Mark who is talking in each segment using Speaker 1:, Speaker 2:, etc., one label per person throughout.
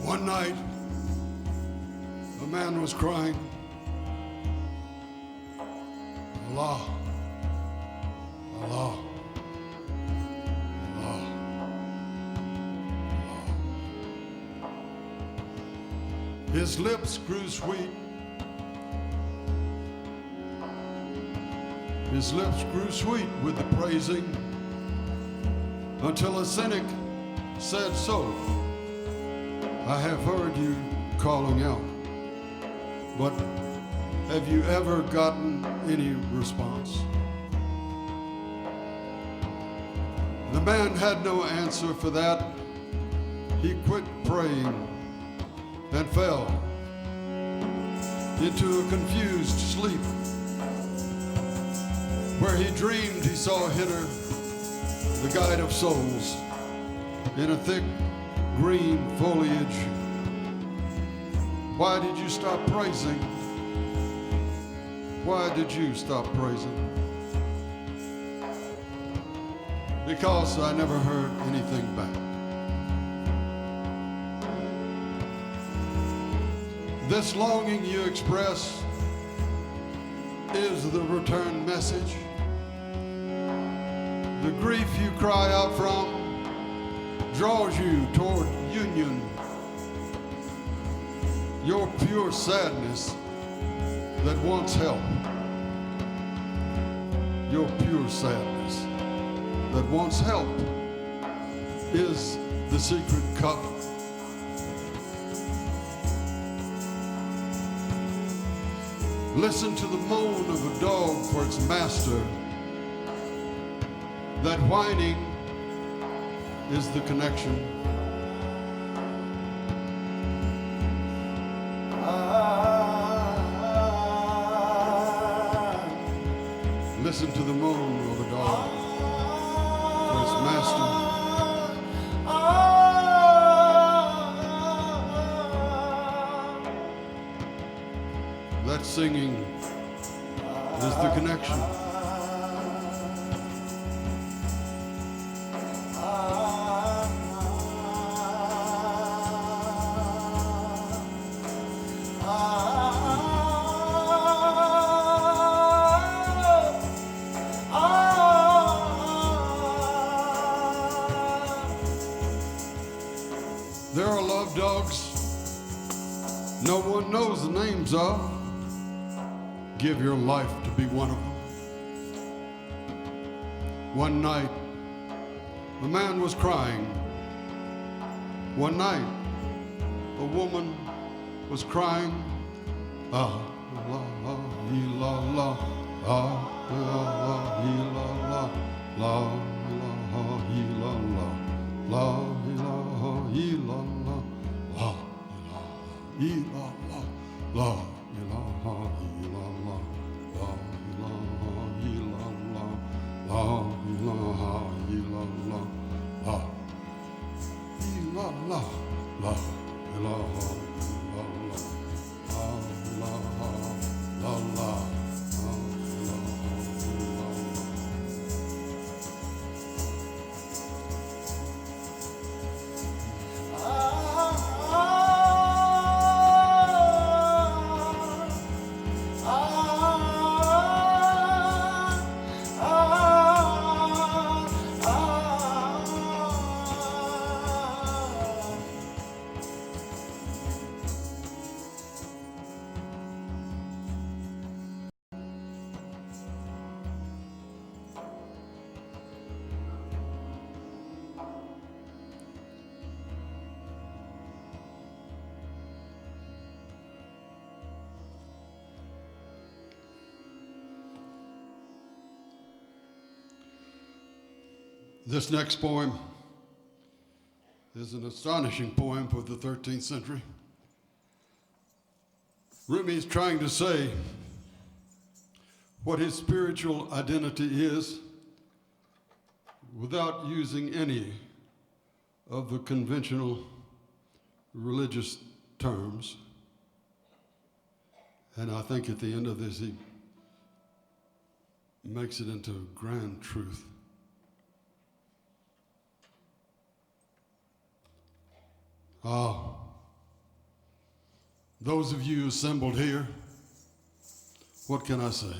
Speaker 1: One night, a man was crying, Allah, Allah, Allah, Allah. His lips grew sweet. His lips grew sweet with the praising, until a cynic said, so, I have heard you calling out, but have you ever gotten any response? The man had no answer for that. He quit praying and fell into a confused sleep, where he dreamed he saw a hitter, the guide of souls, in a thick green foliage. Why did you stop praising? Why did you stop praising? Because I never heard anything back. This longing you express is the return message. The grief you cry out from draws you toward union. Your pure sadness that wants help. Your pure sadness that wants help is the secret cup. Listen to the moan of a dog for its master. That whining is the connection. Listen to the moan of a dog for its master. That singing is the connection. There are love dogs no one knows the names of. Give your life to be one of them. One night, a man was crying. One night, a woman was crying. Ah, la, la, la, la, ah, la, la, la, la, la, la, la, This next poem is an astonishing poem for the 13th century. Rumi is trying to say what his spiritual identity is without using any of the conventional religious terms. And I think at the end of this, he makes it into grand truth. Those of you assembled here, what can I say?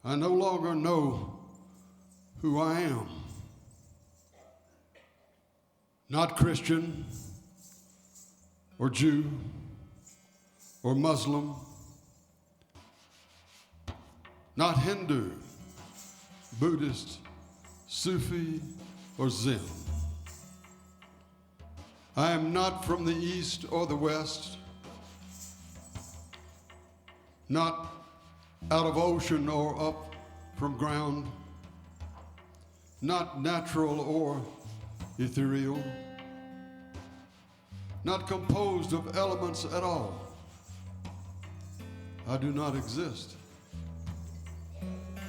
Speaker 1: I no longer know who I am. Not Christian or Jew or Muslim, not Hindu, Buddhist, Sufi, or Zen. I am not from the East or the West, not out of ocean or up from ground, not natural or ethereal, not composed of elements at all. I do not exist.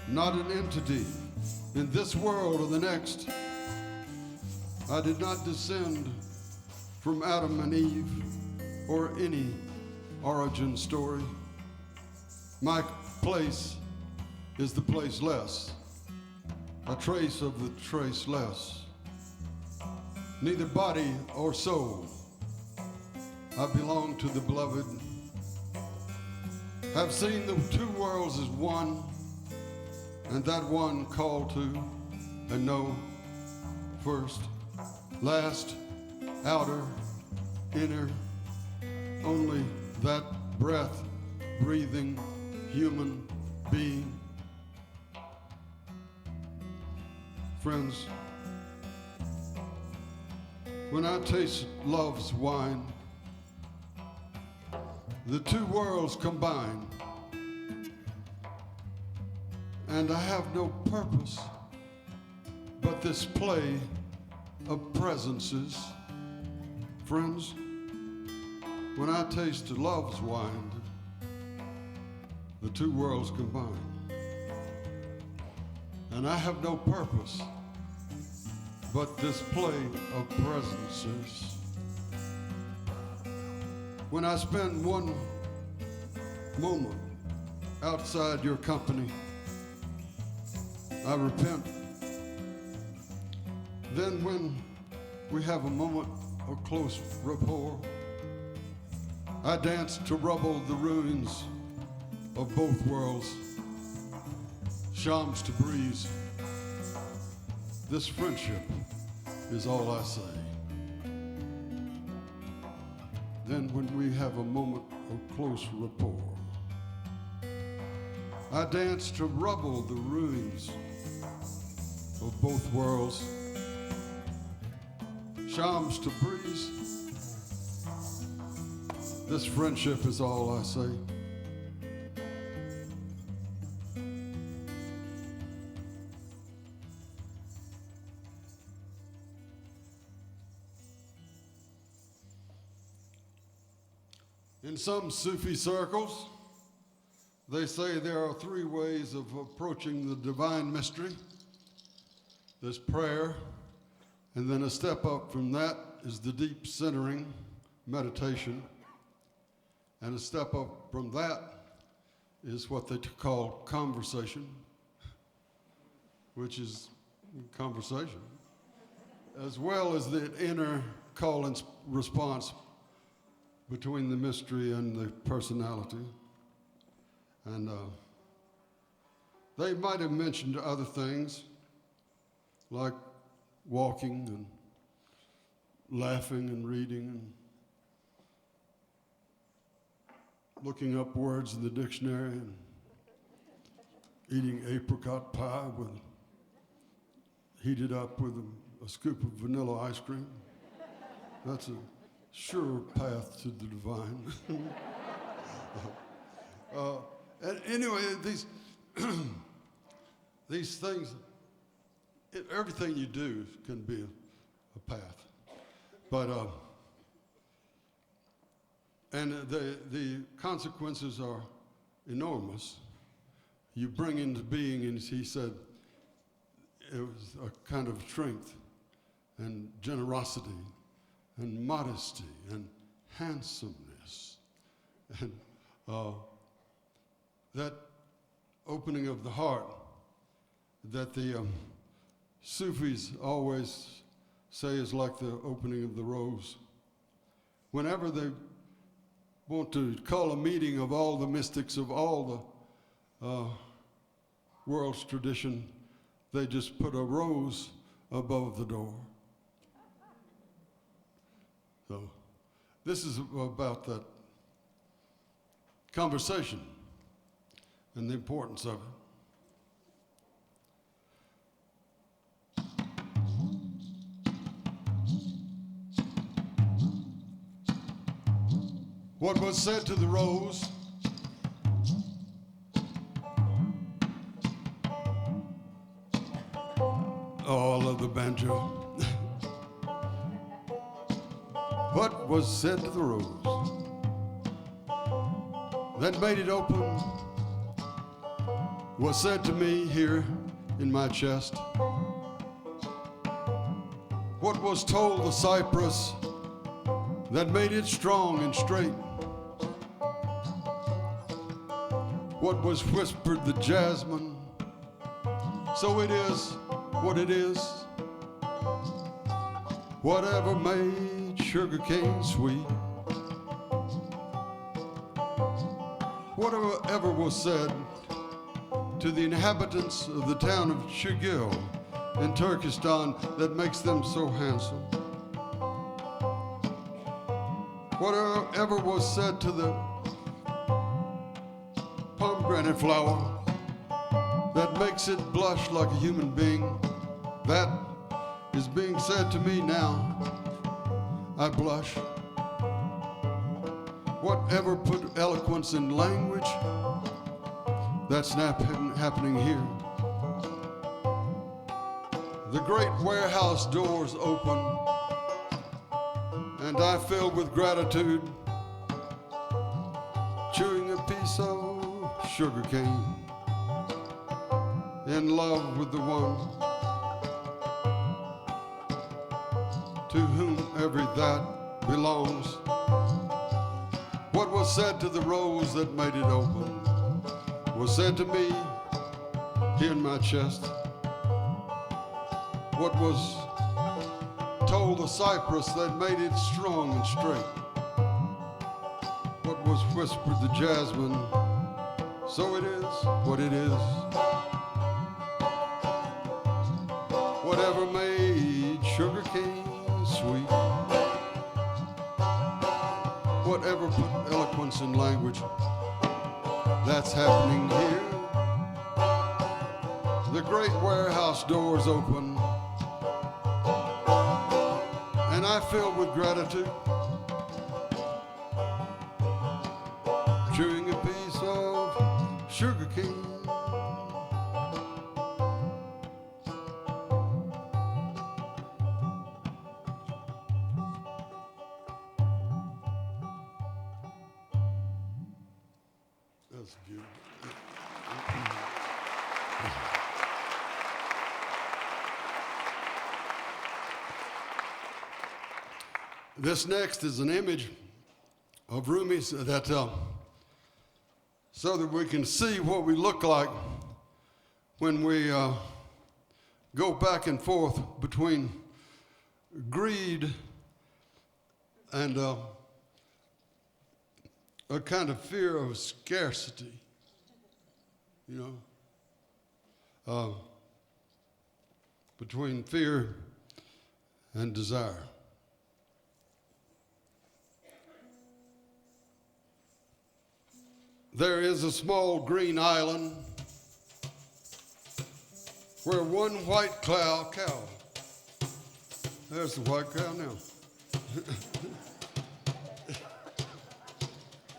Speaker 1: Not an entity in this world or the next. I did not descend from Adam and Eve or any origin story. My place is the placeless, a trace of the traceless. Neither body or soul. I belong to the beloved. Have seen the two worlds as one, and that one called to and know first, last, outer, inner, only that breath, breathing, human being. Friends, when I taste love's wine, the two worlds combine, and I have no purpose but this play of presences. Friends, when I taste love's wine, the two worlds combine, and I have no purpose but this play of presences. When I spend one moment outside your company, I repent. Then when we have a moment of close rapport, I dance to rubble the ruins of both worlds. Shams to breeze. This friendship is all I say. Then when we have a moment of close rapport, I dance to rubble the ruins of both worlds. Shams to breeze. This friendship is all I say. In some Sufi circles, they say there are three ways of approaching the divine mystery. There's prayer, and then a step up from that is the deep centering, meditation. And a step up from that is what they call conversation, which is conversation, as well as the inner call and response between the mystery and the personality. And they might have mentioned other things like walking and laughing and reading and looking up words in the dictionary and eating apricot pie heated up with a scoop of vanilla ice cream. That's a sure path to the divine. And anyway, these things, everything you do can be a path. But and the consequences are enormous. You bring into being, and he said, it was a kind of strength and generosity and modesty and handsomeness and that opening of the heart that the Sufis always say is like the opening of the rose. Whenever they want to call a meeting of all the mystics of all the world's tradition, they just put a rose above the door. So this is about that conversation and the importance of it. What was said to the rose all of the banjo. What was said to the rose that made it open was said to me here in my chest. What was told the cypress that made it strong and straight. What was whispered the jasmine, so it is what it is. Whatever made sugarcane sweet. Whatever was said to the inhabitants of the town of Shigil in Turkestan that makes them so handsome. Whatever was said to the pomegranate flower that makes it blush like a human being, that is being said to me now. I blush. Whatever put eloquence in language, that's not happening here. The great warehouse doors open, and I filled with gratitude, chewing a piece of sugar cane, in love with the one to whom every that belongs. What was said to the rose that made it open was said to me here in my chest. What was told the cypress that made it strong and straight. What was whispered the jasmine, so it is what it is. Whatever made sugarcane sweet. Whatever put eloquence in language, that's happening here. The great warehouse doors open, and I filled with gratitude, chewing a piece of sugar cane. That's beautiful. This next is an image of Rumi that so that we can see what we look like when we go back and forth between greed and a kind of fear of scarcity, you know, between fear and desire. There is a small green island where one white cow, there's the white cow now.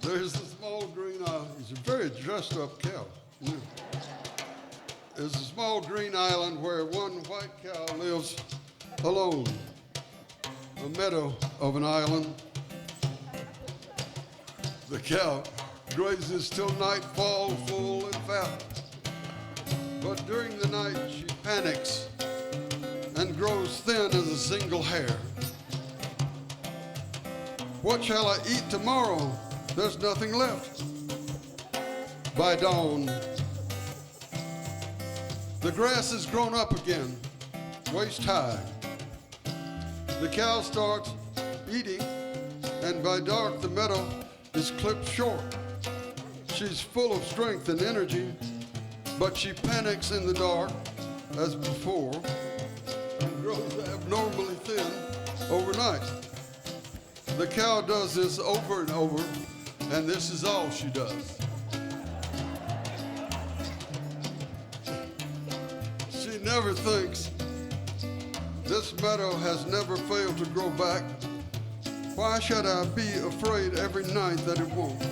Speaker 1: There's a small green island. He's a very dressed up cow. Yeah. There's a small green island where one white cow lives alone. A meadow of an island. The cow grazes till nightfall full and fat. But during the night she panics and grows thin as a single hair. What shall I eat tomorrow? There's nothing left. By dawn, the grass has grown up again, waist high. The cow starts eating, and by dark the meadow is clipped short. She's full of strength and energy, but she panics in the dark as before and grows abnormally thin overnight. The cow does this over and over, and this is all she does. She never thinks, this meadow has never failed to grow back. Why should I be afraid every night that it won't?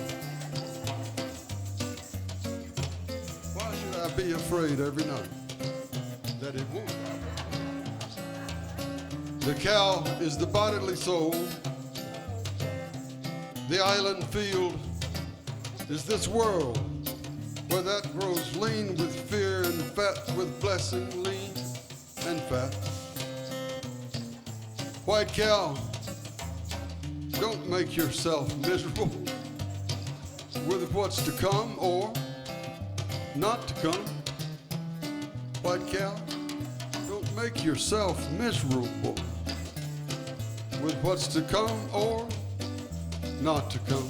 Speaker 1: Why should I be afraid every night that it won't? The cow is the bodily soul. The island field is this world where that grows lean with fear and fat with blessing, lean and fat. White cow, don't make yourself miserable with what's to come or not to come. White cow, don't make yourself miserable with what's to come or not to come.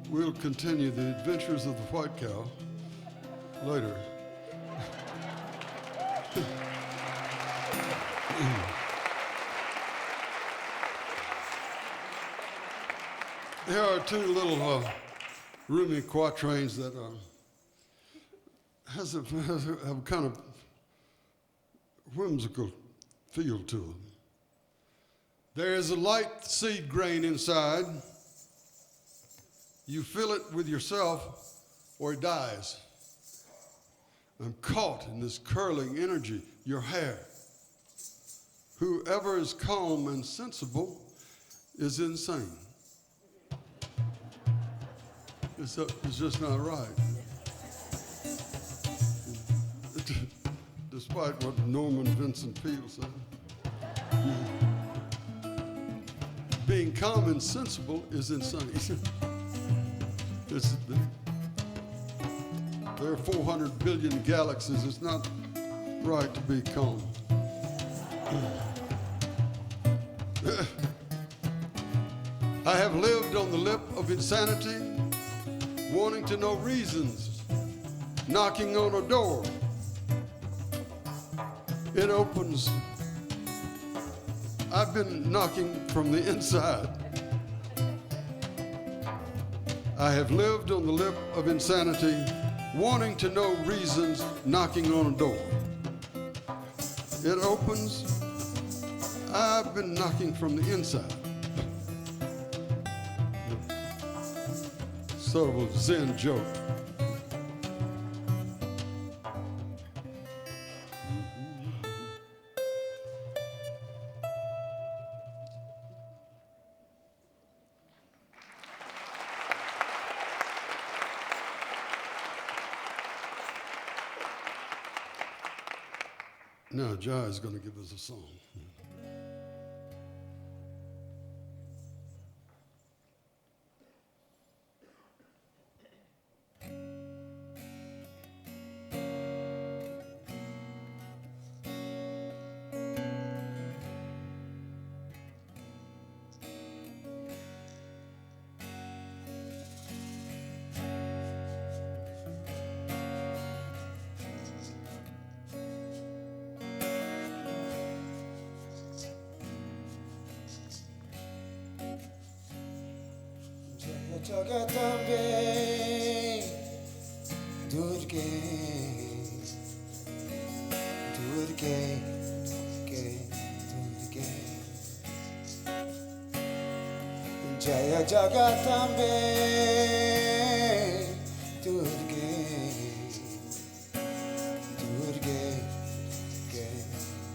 Speaker 1: We'll continue the adventures of the white cow later. Here are two little Rumi quatrains that have a kind of whimsical feel to them. There is a light seed grain inside. You fill it with yourself or it dies. I'm caught in this curling energy, your hair. Whoever is calm and sensible is insane. It's just not right. Despite what Norman Vincent Peale said. Being calm and sensible is insane. There are 400 billion galaxies. It's not right to be calm. I have lived on the lip of insanity, wanting to know reasons, knocking on a door. It opens. I've been knocking from the inside. I have lived on the lip of insanity, wanting to know reasons, knocking on a door. It opens. I've been knocking from the inside. Sort of a Zen joke. Now, Jai is going to give us a song.
Speaker 2: Jagatambe Durge Durge Durge Durge Jaya Jagatambe Durge Durge Durge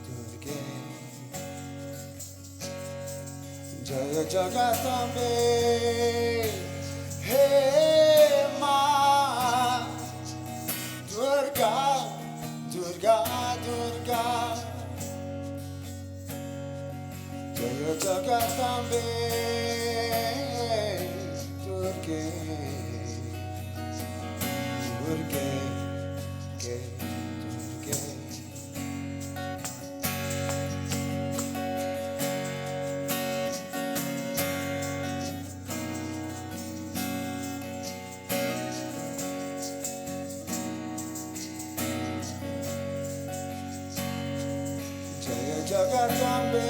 Speaker 2: Durge Jaya Jagatambe Hey Ma Durga Durga Durga Jaya Jagatambe Durge Durge Jagatambe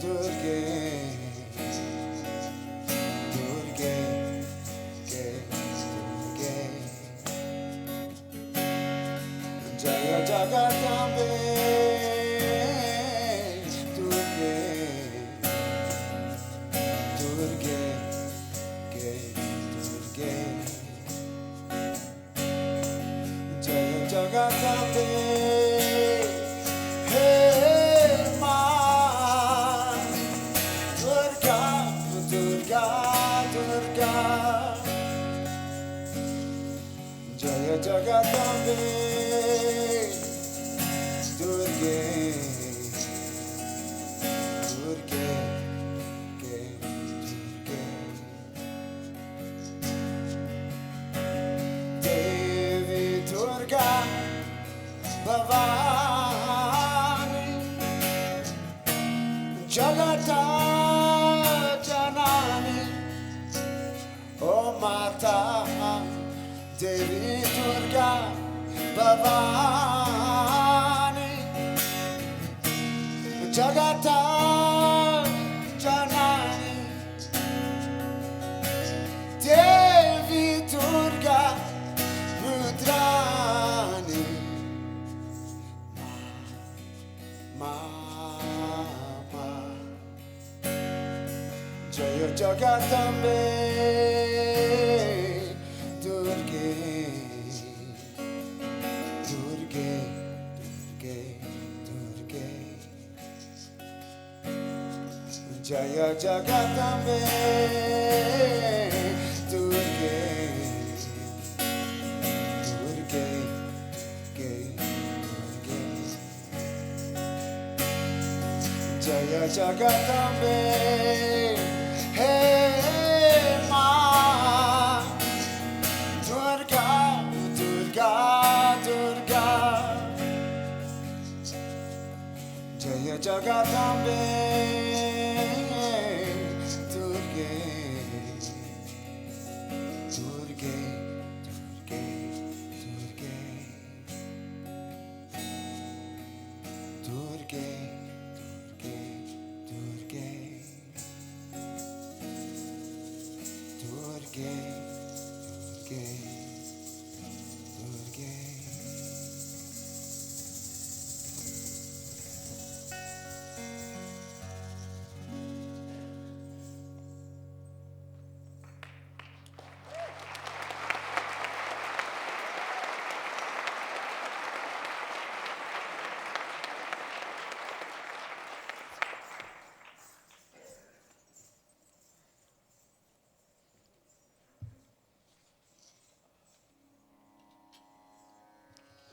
Speaker 2: Durge Durge Durge Jaya Jagatambe Durge Durge Durge Jaya Jagatambe Jagatambe Durge Durge Durge Devi Durga Bhavani Jagata Janani Oh Mata Devi Durga Bhavani Jagata Janani Devi Durga Rudrani Mama Jaya Jagatambe Jaya Jagatambe Durge Durge Durge Jaya Jagatambe Hey Ma Durga Durga Durga Jaya Jagatambe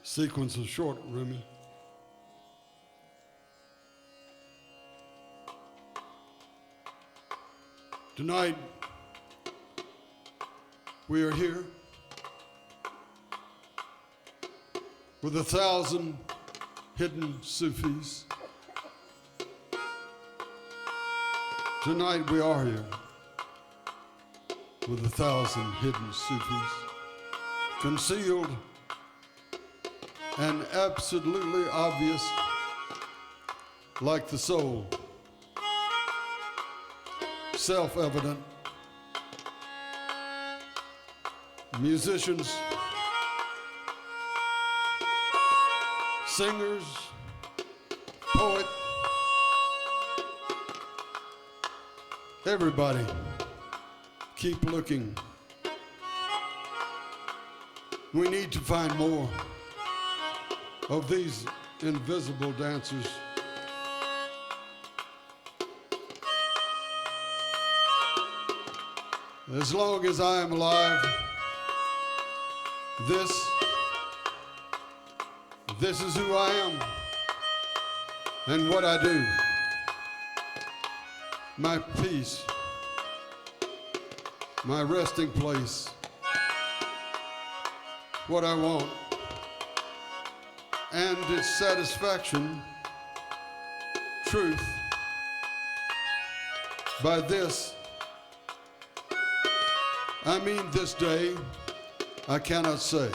Speaker 1: Sequence is short, Rumi. Tonight, we are here with 1,000 hidden Sufis. Tonight, we are here with 1,000 hidden Sufis, concealed and absolutely obvious, like the soul, self-evident. Musicians, singers, poet, everybody, keep looking. We need to find more of these invisible dancers. As long as I am alive, this is who I am and what I do. My peace, my resting place, what I want, and its satisfaction, truth. By this, I mean this day, I cannot say,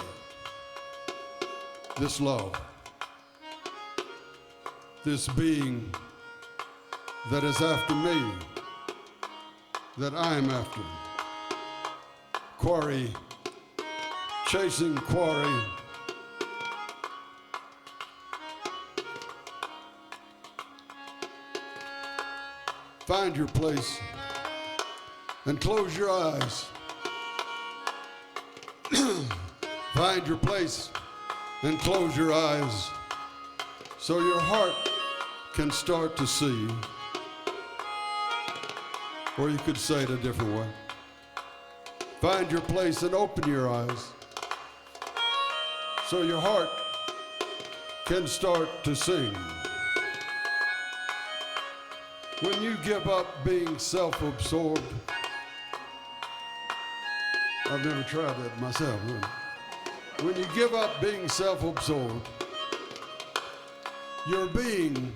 Speaker 1: this love, this being that is after me, that I am after. Quarry, chasing quarry. Find your place and close your eyes. Find your place and close your eyes so your heart can start to see. Or you could say it a different way. Find your place and open your eyes so your heart can start to sing. When you give up being self-absorbed, I've never tried that myself. When you give up being self-absorbed, your being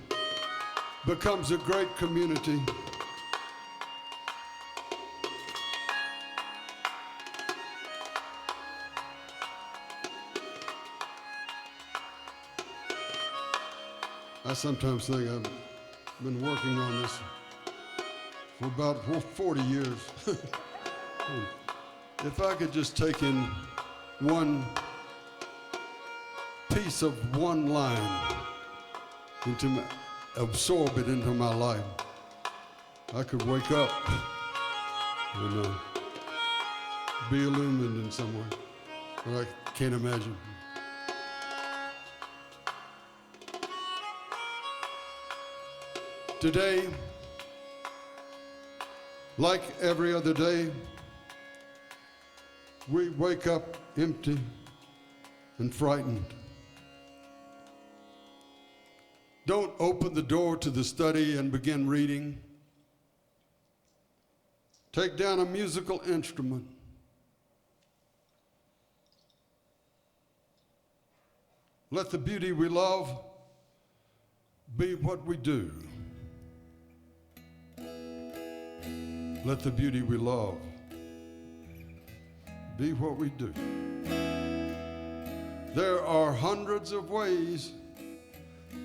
Speaker 1: becomes a great community. I sometimes think I've been working on this for about 40 years. If I could just take in one piece of one line, absorb it into my life, I could wake up and be illumined in some way, but I can't imagine. Today, like every other day, we wake up empty and frightened. Don't open the door to the study and begin reading. Take down a musical instrument. Let the beauty we love be what we do. Let the beauty we love be what we do. There are hundreds of ways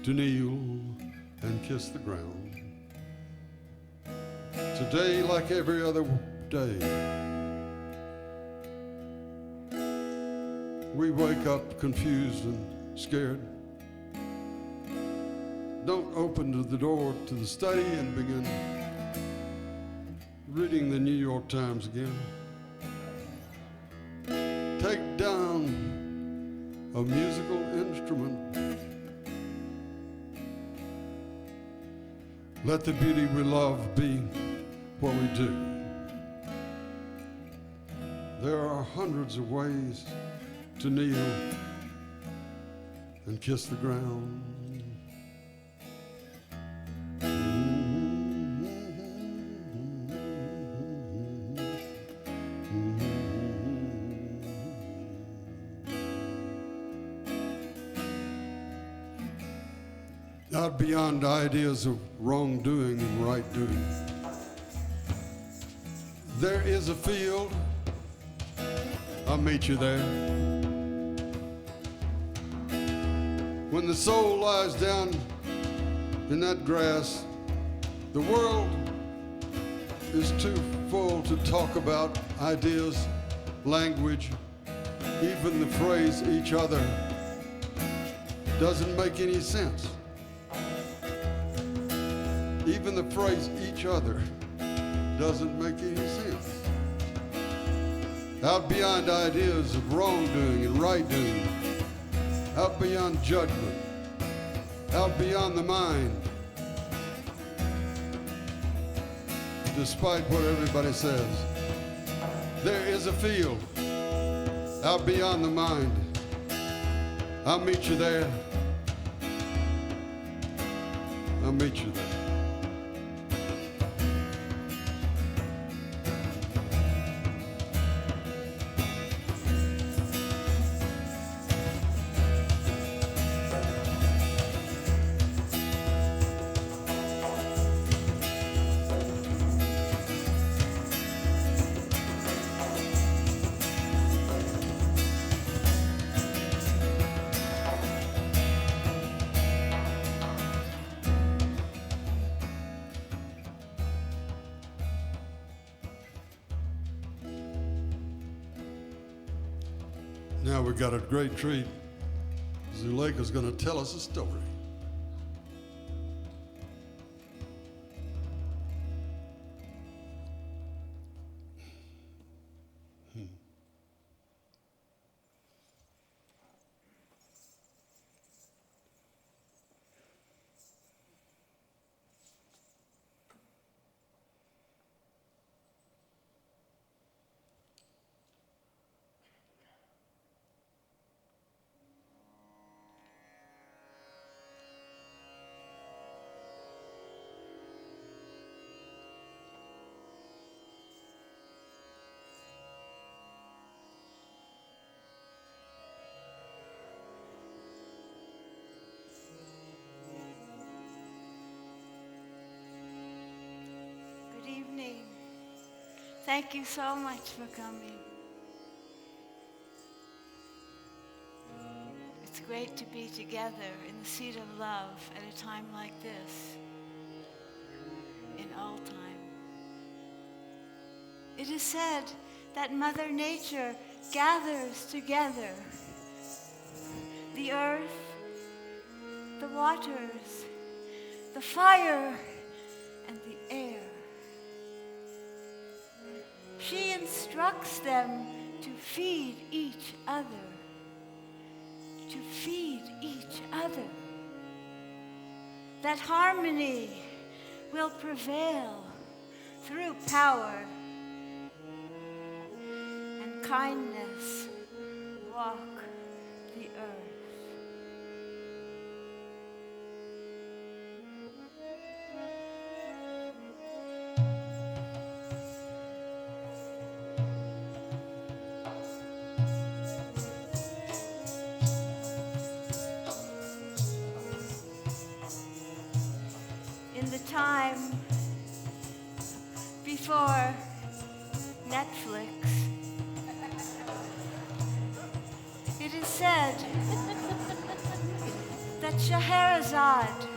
Speaker 1: to kneel and kiss the ground. Today, like every other day, we wake up confused and scared. Don't open the door to the study and begin reading the New York Times again. Take down a musical instrument. Let the beauty we love be what we do. There are hundreds of ways to kneel and kiss the ground. Not beyond ideas of wrongdoing and right doing. There is a field, I'll meet you there. When the soul lies down in that grass, the world is too full to talk about ideas, language, even the phrase each other doesn't make any sense. Even the phrase each other doesn't make any sense. Out beyond ideas of wrongdoing and right doing, out beyond judgment, out beyond the mind, despite what everybody says, there is a field out beyond the mind. I'll meet you there. I'll meet you there. Now we've got a great treat. Zuleikha's going to tell us a story.
Speaker 3: Good evening. Thank you so much for coming. It's great to be together in the seat of love at a time like this, in all time. It is said that Mother Nature gathers together the earth, the waters, the fire, and the air. She instructs them to feed each other, to feed each other. That harmony will prevail through power and kindness walk the earth. In the time before Netflix, it is said that Scheherazade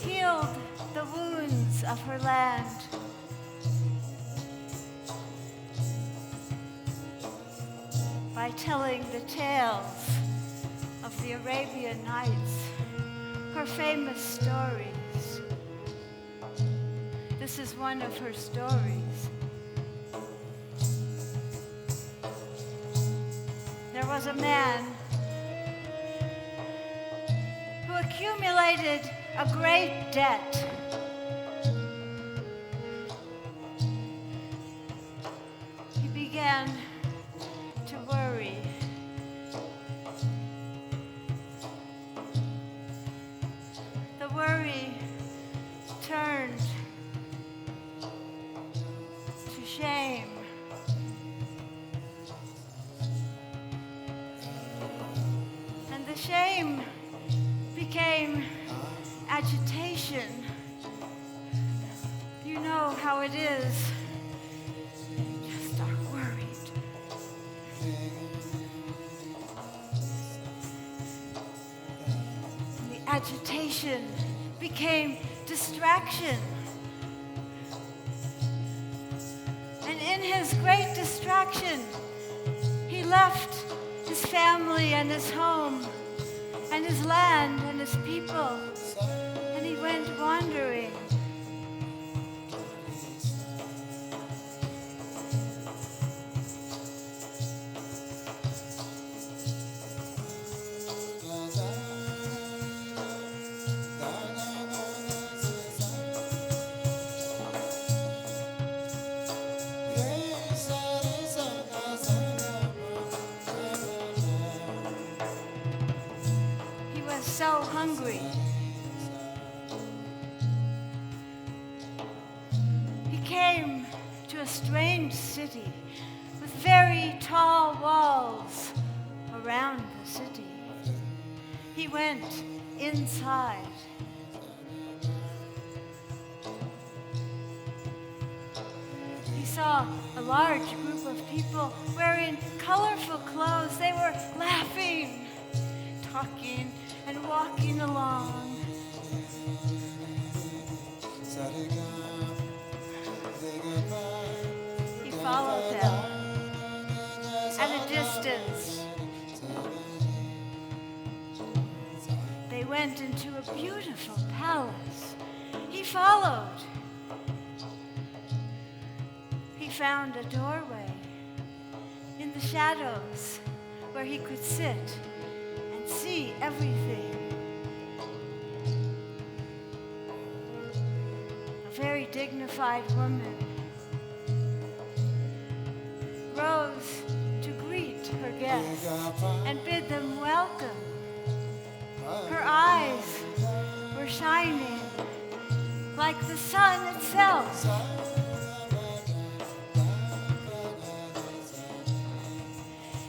Speaker 3: healed the wounds of her land by telling the tales of the Arabian Nights, her famous stories. This is one of her stories. There was a man who accumulated a great debt. He began to worry. The worry turned to shame. And the shame became agitation. You know how it is. You just are worried. And the agitation became distraction. And in his great distraction, he left his family and his home and his land and his people, and he went wandering. He was so hungry. He came to a strange city with very tall walls around the city. He went inside. He saw a large group of people wearing colorful clothes. They were laughing, talking, and walking along. He followed them. at a distance. They went into a beautiful palace. He followed. He found a doorway in the shadows where he could sit and see everything. A very dignified woman rose to greet her guests and bid them welcome. Her eyes were shining like the sun itself.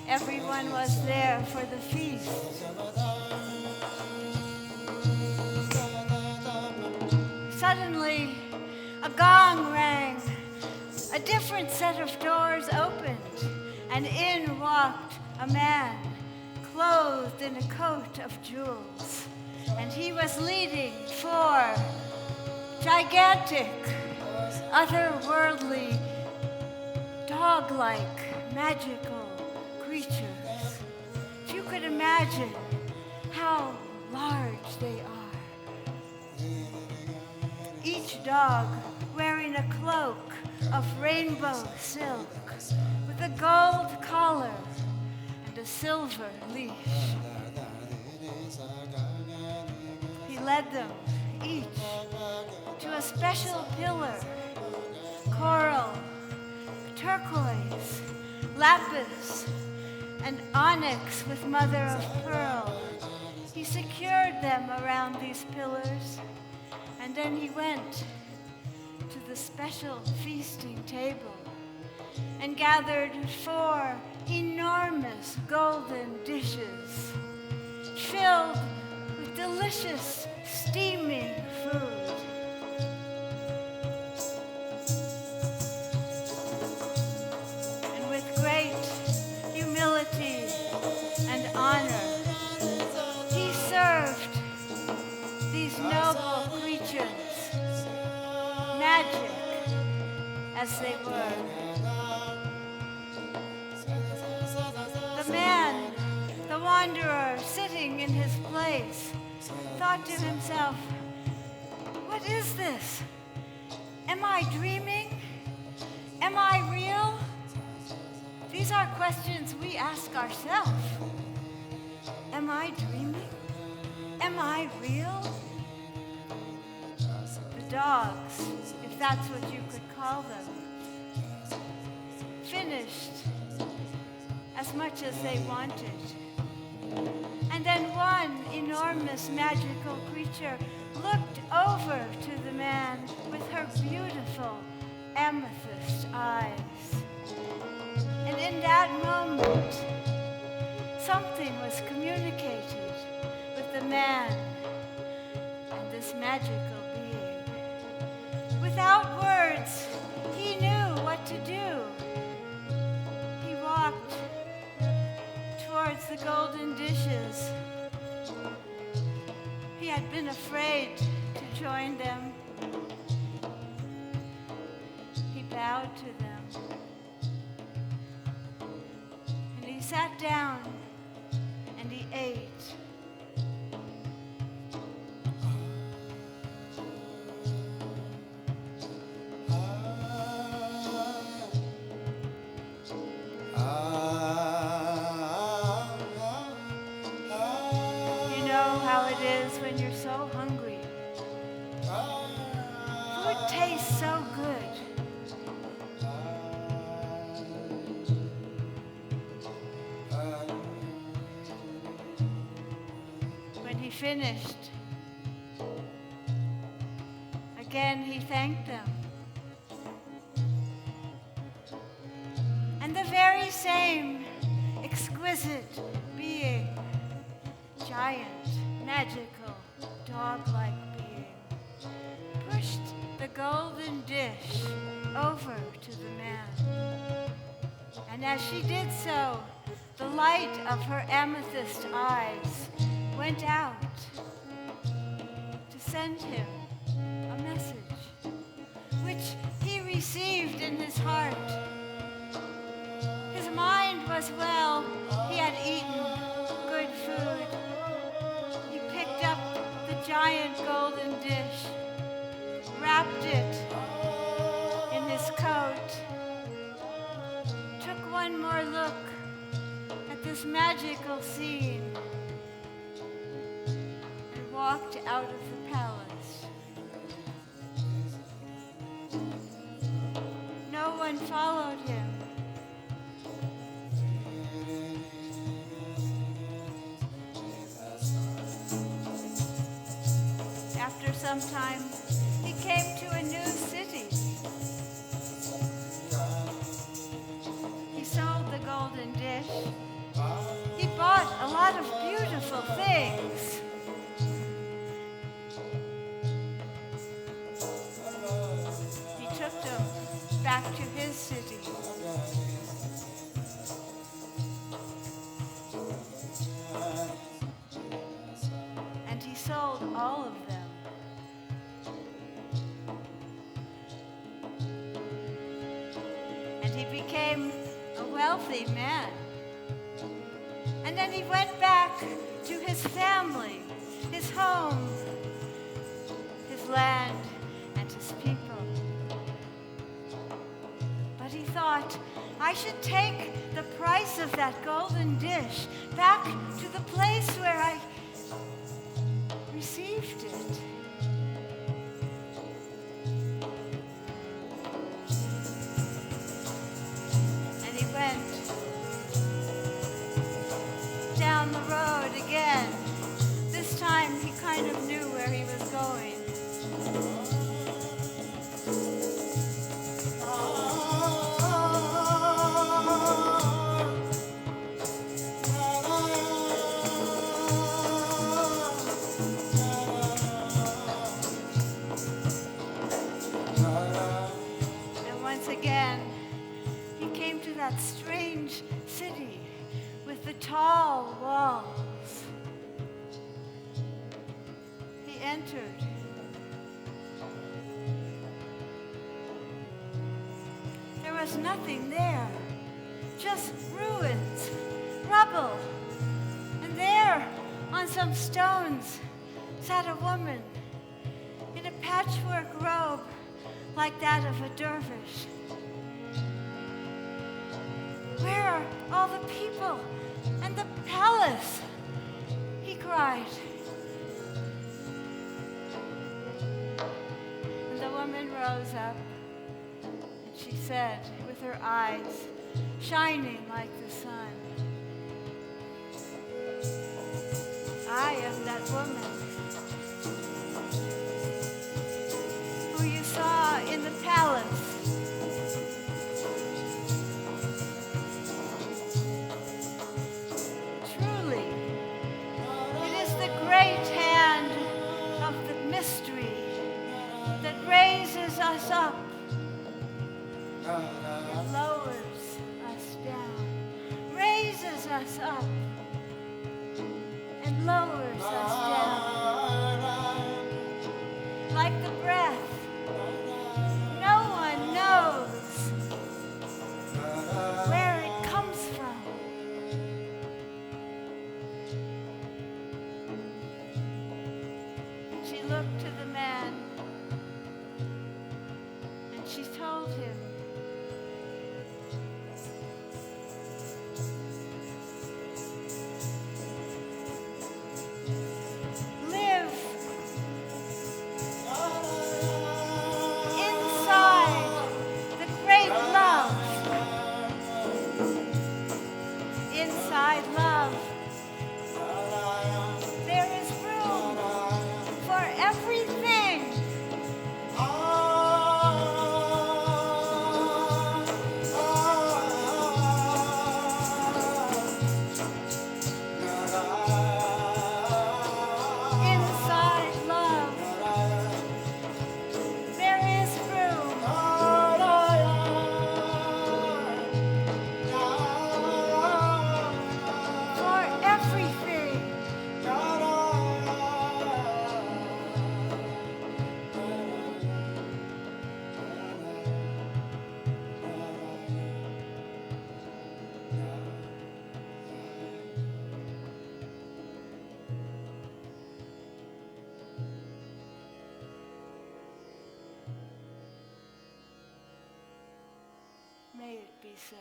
Speaker 3: Everyone was there for the feast. Suddenly, a gong rang. A different set of doors opened, and in walked a man, clothed in a coat of jewels. And he was leading 4 gigantic, otherworldly, dog-like, magical creatures. If you could imagine how large they are. Each dog wearing a cloak of rainbow silk with a gold collar and a silver leash. He led them each to a special pillar, coral, turquoise, lapis, and onyx with mother of pearl. He secured them around these pillars, and then he went to the special feasting table and gathered 4 enormous golden dishes filled with delicious steaming food. And with great humility and honor, he served these noble creatures, magic as they were. The man, the wanderer, sitting in his place, thought to himself, "What is this? Am I dreaming? Am I real?" These are questions we ask ourselves. Am I dreaming? Am I real? The dogs, if that's what you could call them, finished as much as they wanted. And then one enormous magical creature looked over to the man with her beautiful amethyst eyes. And in that moment, something was communicated with the man and this magical being. Without words, he knew what to do. He walked towards the golden dishes. He had been afraid to join them. He bowed to them. And he sat down and he ate. When you're so hungry, food tastes so good. When he finished, again he thanked them. And the very same exquisite being, giant, magical, dog-like being, pushed the golden dish over to the man. And as she did so, the light of her amethyst eyes went out to send him a message, which he received in his heart. His mind was was well. He had eaten good food. He picked up the giant golden dish, wrapped it in his coat, took one more look at this magical scene, and walked out of the palace. No one followed him. After some time, he came to a new city. He sold the golden dish. He bought a lot of beautiful things. He took them back to his city. And he sold all of them. And he became a wealthy man. And then he went back to his family, his home, his land, and his people. But he thought, I should take the price of that golden dish back to the place where I received it. And he went down the road again. This time he kind of knew where he was going. And once again, he came to that strange city with the tall walls. He entered. There was nothing there, just ruins, rubble. And there, on some stones, sat a woman in a patchwork robe like that of a dervish. Where are all the people and the palace? He cried. And the woman rose up, and she said, with her eyes shining like the sun, I am that woman who you saw in the palace. Truly, it is the great hand of the mystery that raises us up and lowers us down, raises us up and lowers us down. Like the breath, no one knows where it comes from. She looked to the man and she told him, be so.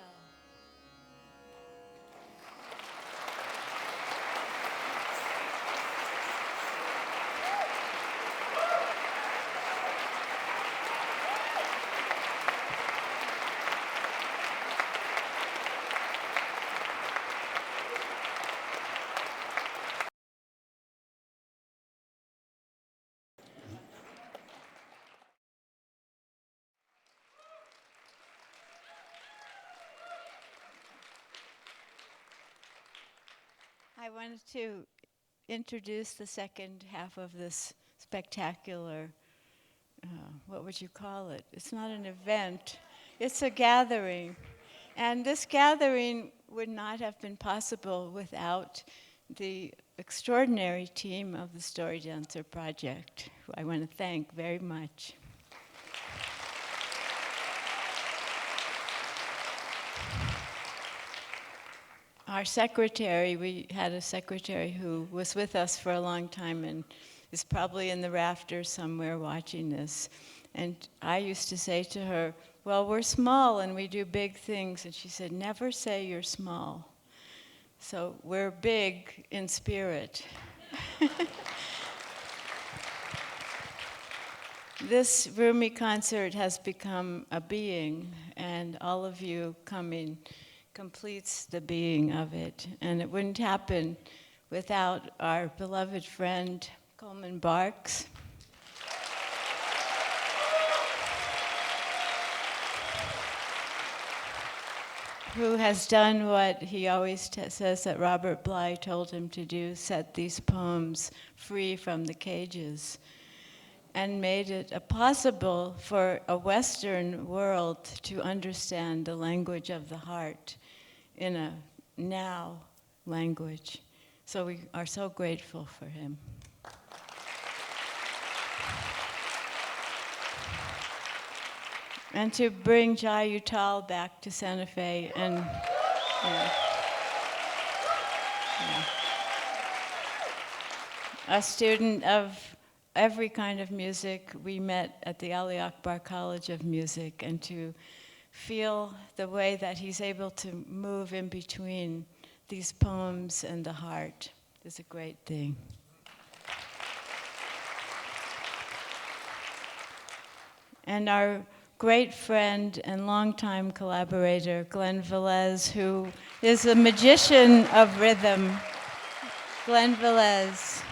Speaker 3: I wanted to introduce the second half of this spectacular, what would you call it? It's not an event, it's a gathering. And this gathering would not have been possible without the extraordinary team of the Story Dancer Project, who I want to thank very much. Our secretary, we had a secretary who was with us for a long time and is probably in the rafters somewhere watching this. And I used to say to her, well, we're small and we do big things. And she said, never say you're small. So we're big in spirit. This Rumi concert has become a being, and all of you coming completes the being of it. And it wouldn't happen without our beloved friend, Coleman Barks, who has done what he always says that Robert Bly told him to do, set these poems free from the cages, and made it possible for a Western world to understand the language of the heart in a now language. So we are so grateful for him. And to bring Jai Uttal back to Santa Fe and a student of every kind of music. We met at the Ali Akbar College of Music, and to feel the way that he's able to move in between these poems and the heart is a great thing. And our great friend and longtime collaborator, Glen Velez, who is a magician of rhythm. Glen Velez.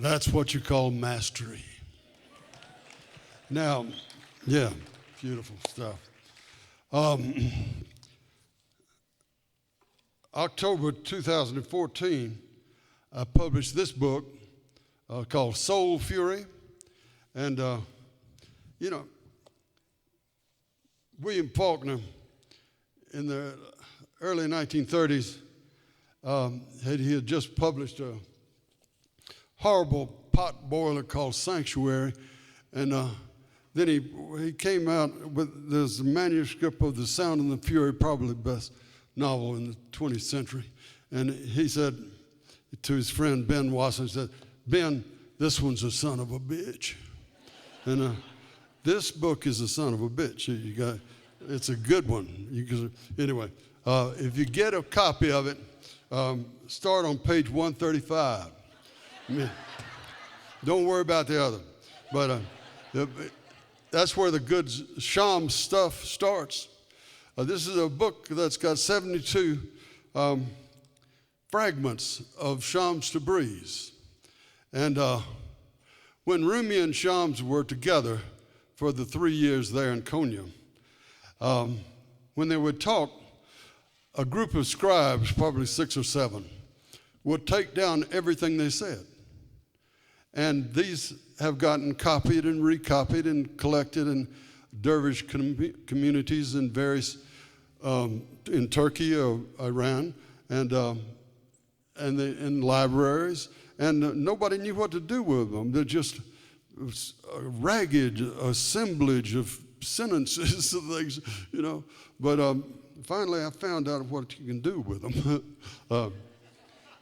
Speaker 1: That's what you call mastery. Now, yeah, beautiful stuff. October 2014, I published this book called Soul Fury. And, you know, William Faulkner in the early 1930s, he had just published a horrible pot boiler called Sanctuary. And then he came out with this manuscript of The Sound and the Fury, probably the best novel in the 20th century. And he said to his friend Ben Wasson, he said, Ben, this one's a son of a bitch. And this book is a son of a bitch. It's a good one. Anyway, if you get a copy of it, start on page 135. I mean, don't worry about the other. But that's where the good Sham stuff starts. This is a book that's got 72 fragments of Shams Tabriz. And when Rumi and Shams were together for the 3 years there in Konya, when they would talk, a group of scribes, probably 6 or 7, would take down everything they said. And these have gotten copied and recopied and collected in dervish communities in various, in Turkey or Iran, and in libraries. And nobody knew what to do with them. They're just a ragged assemblage of sentences and things, you know. But finally, I found out what you can do with them.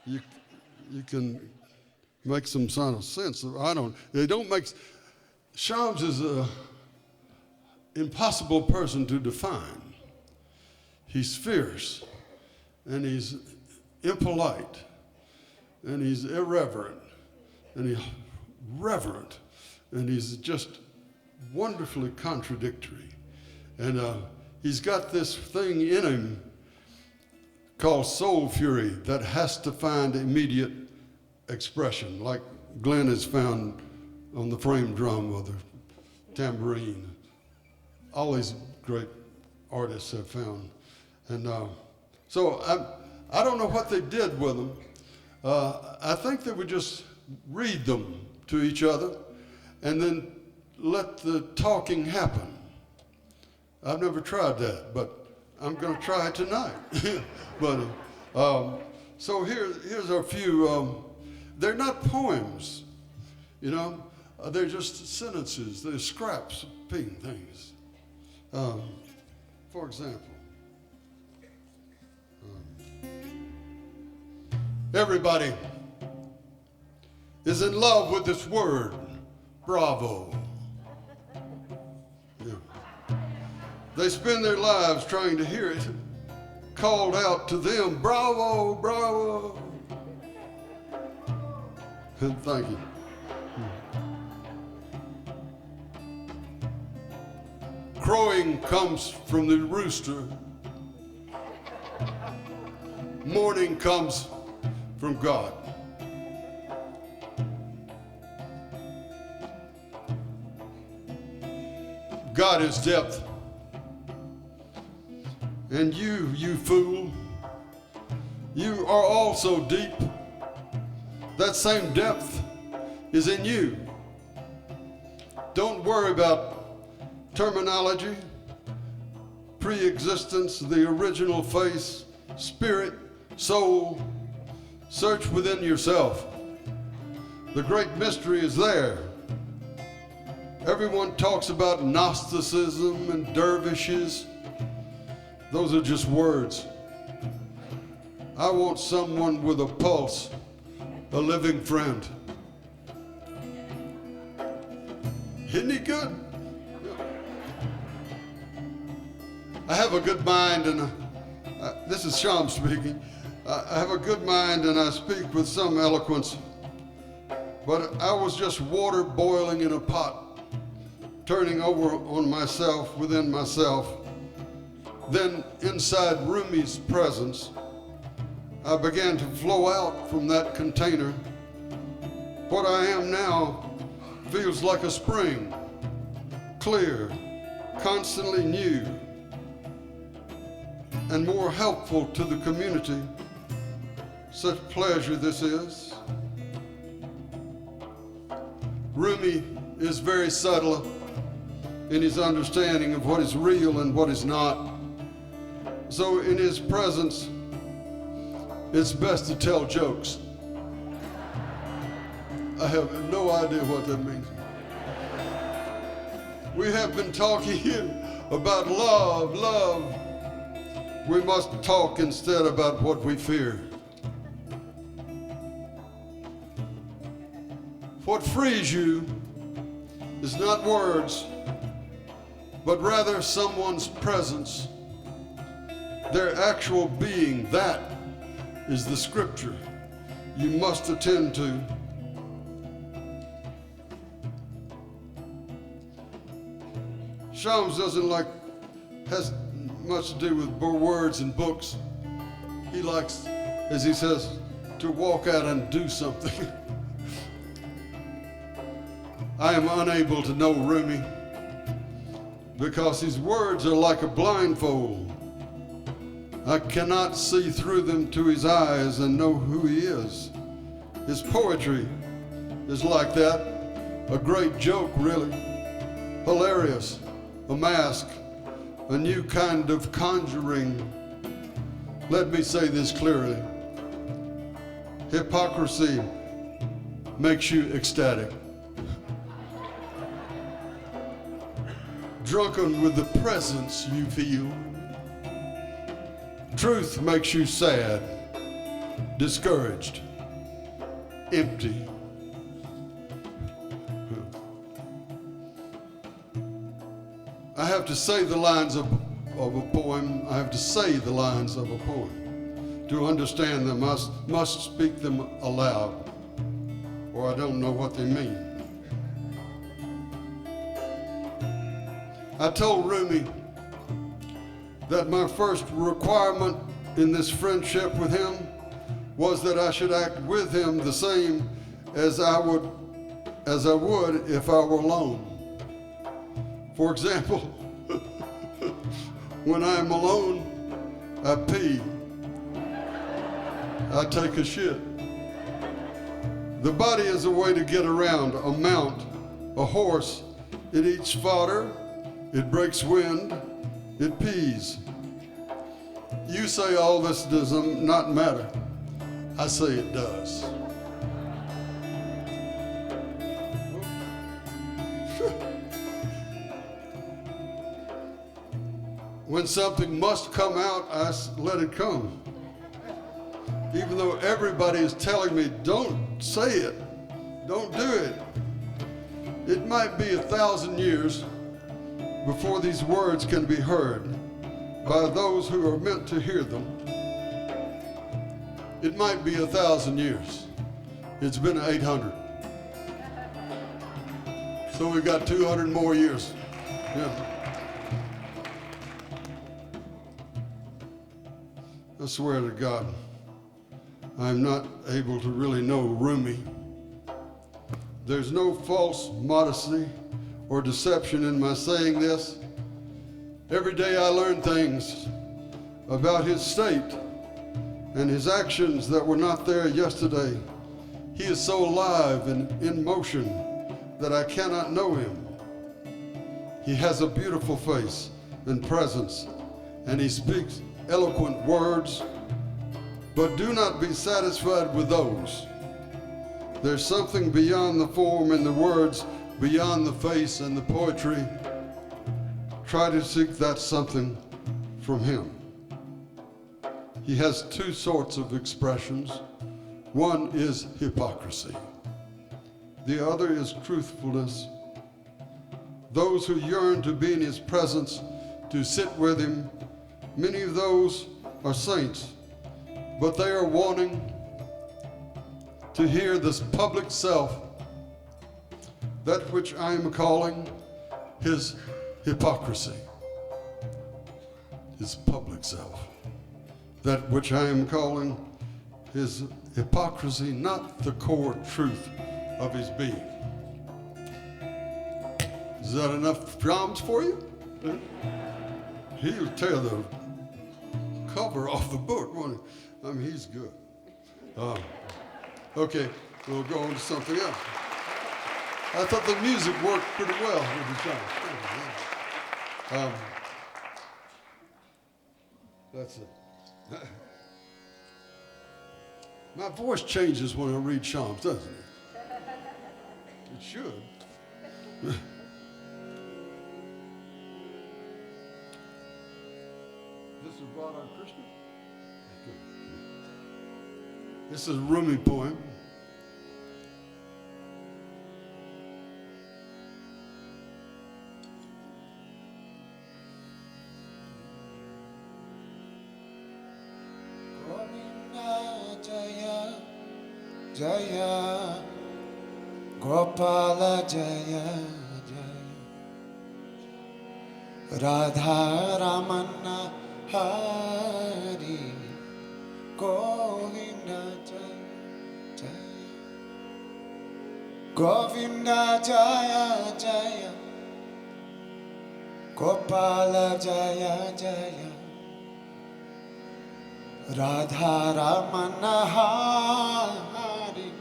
Speaker 1: You can make some sort of sense. They don't make, Shams is an impossible person to define. He's fierce, and he's impolite, and he's irreverent, and he's reverent, and he's just wonderfully contradictory. And he's got this thing in him called soul fury that has to find immediate expression, like Glenn has found on the frame drum or the tambourine. All these great artists have found. And so I don't know what they did with them. I think they would just read them to each other and then let the talking happen. I've never tried that, but I'm going to try it tonight. But so here's a few. They're not poems, you know. They're just sentences. They're scraps of things. For example, everybody is in love with this word, bravo. Yeah. They spend their lives trying to hear it called out to them, bravo, bravo. And thank you. Crowing comes from the rooster. Morning comes from God. God is depth. And you fool, you are also deep. That same depth is in you. Don't worry about terminology, pre-existence, the original face, spirit, soul. Search within yourself. The great mystery is there. Everyone talks about Gnosticism and dervishes. Those are just words. I want someone with a pulse, a living friend. Isn't he good? I have a good mind, and this is Sham speaking. I have a good mind, and I speak with some eloquence, but I was just water boiling in a pot, turning over on myself within myself. Then, inside Rumi's presence, I began to flow out from that container What I am now feels like a spring, clear, constantly new, and more helpful to the community. Such pleasure this is. Rumi is very subtle in his understanding of what is real and what is not. So in his presence, it's best to tell jokes. I have no idea what that means. We have been talking here about love. We must talk instead about what we fear. What frees you is not words, but rather someone's presence, their actual being. That is the scripture you must attend to. Shams has much to do with words and books. He likes, as he says, to walk out and do something. I am unable to know Rumi because his words are like a blindfold. I cannot see through them to his eyes and know who he is. His poetry is like that, a great joke really, hilarious, a mask, a new kind of conjuring. Let me say this clearly. Hypocrisy makes you ecstatic. Drunken with the presence you feel. Truth makes you sad, discouraged, empty. I have to say the lines of a poem. I have to say the lines of a poem. To understand them, I must speak them aloud, or I don't know what they mean. I told Rumi that my first requirement in this friendship with him was that I should act with him the same as I would if I were alone. For example, when I'm alone, I pee. I take a shit. The body is a way to get around. A mount, a horse, it eats fodder, it breaks wind, it pees. You say all this does not matter. I say it does. When something must come out, I let it come. Even though everybody is telling me, don't say it, don't do it. It might be 1,000 years before these words can be heard by those who are meant to hear them. It might be 1,000 years. It's been 800. So we've got 200 more years. Yeah. I swear to God, I'm not able to really know Rumi. There's no false modesty or deception in my saying this. Every day I learn things about his state and his actions that were not there yesterday. He is so alive and in motion that I cannot know him. He has a beautiful face and presence, and he speaks eloquent words, but do not be satisfied with those. There's something beyond the form and the words, beyond the face and the poetry. Try to seek that something from him. He has two sorts of expressions. One is hypocrisy. The other is truthfulness. Those who yearn to be in his presence, to sit with him, many of those are saints, but they are wanting to hear this public self, that which I am calling his hypocrisy, his public self, that which I am calling his hypocrisy, not the core truth of his being. Is that enough drums for you? He'll tear the cover off the book, won't he? I mean, he's good. Okay, we'll go on to something else. I thought the music worked pretty well with the drums. That's it. My voice changes when I read Psalms, doesn't it? It should. This is brought on Krishna? Good. This is a Rumi poem.
Speaker 2: Jaya Gopala Jaya Jaya Radha Ramana Hari Govinda Jaya Jaya Govinda Jaya Jaya Gopala Jaya Jaya Radha Ramana Hari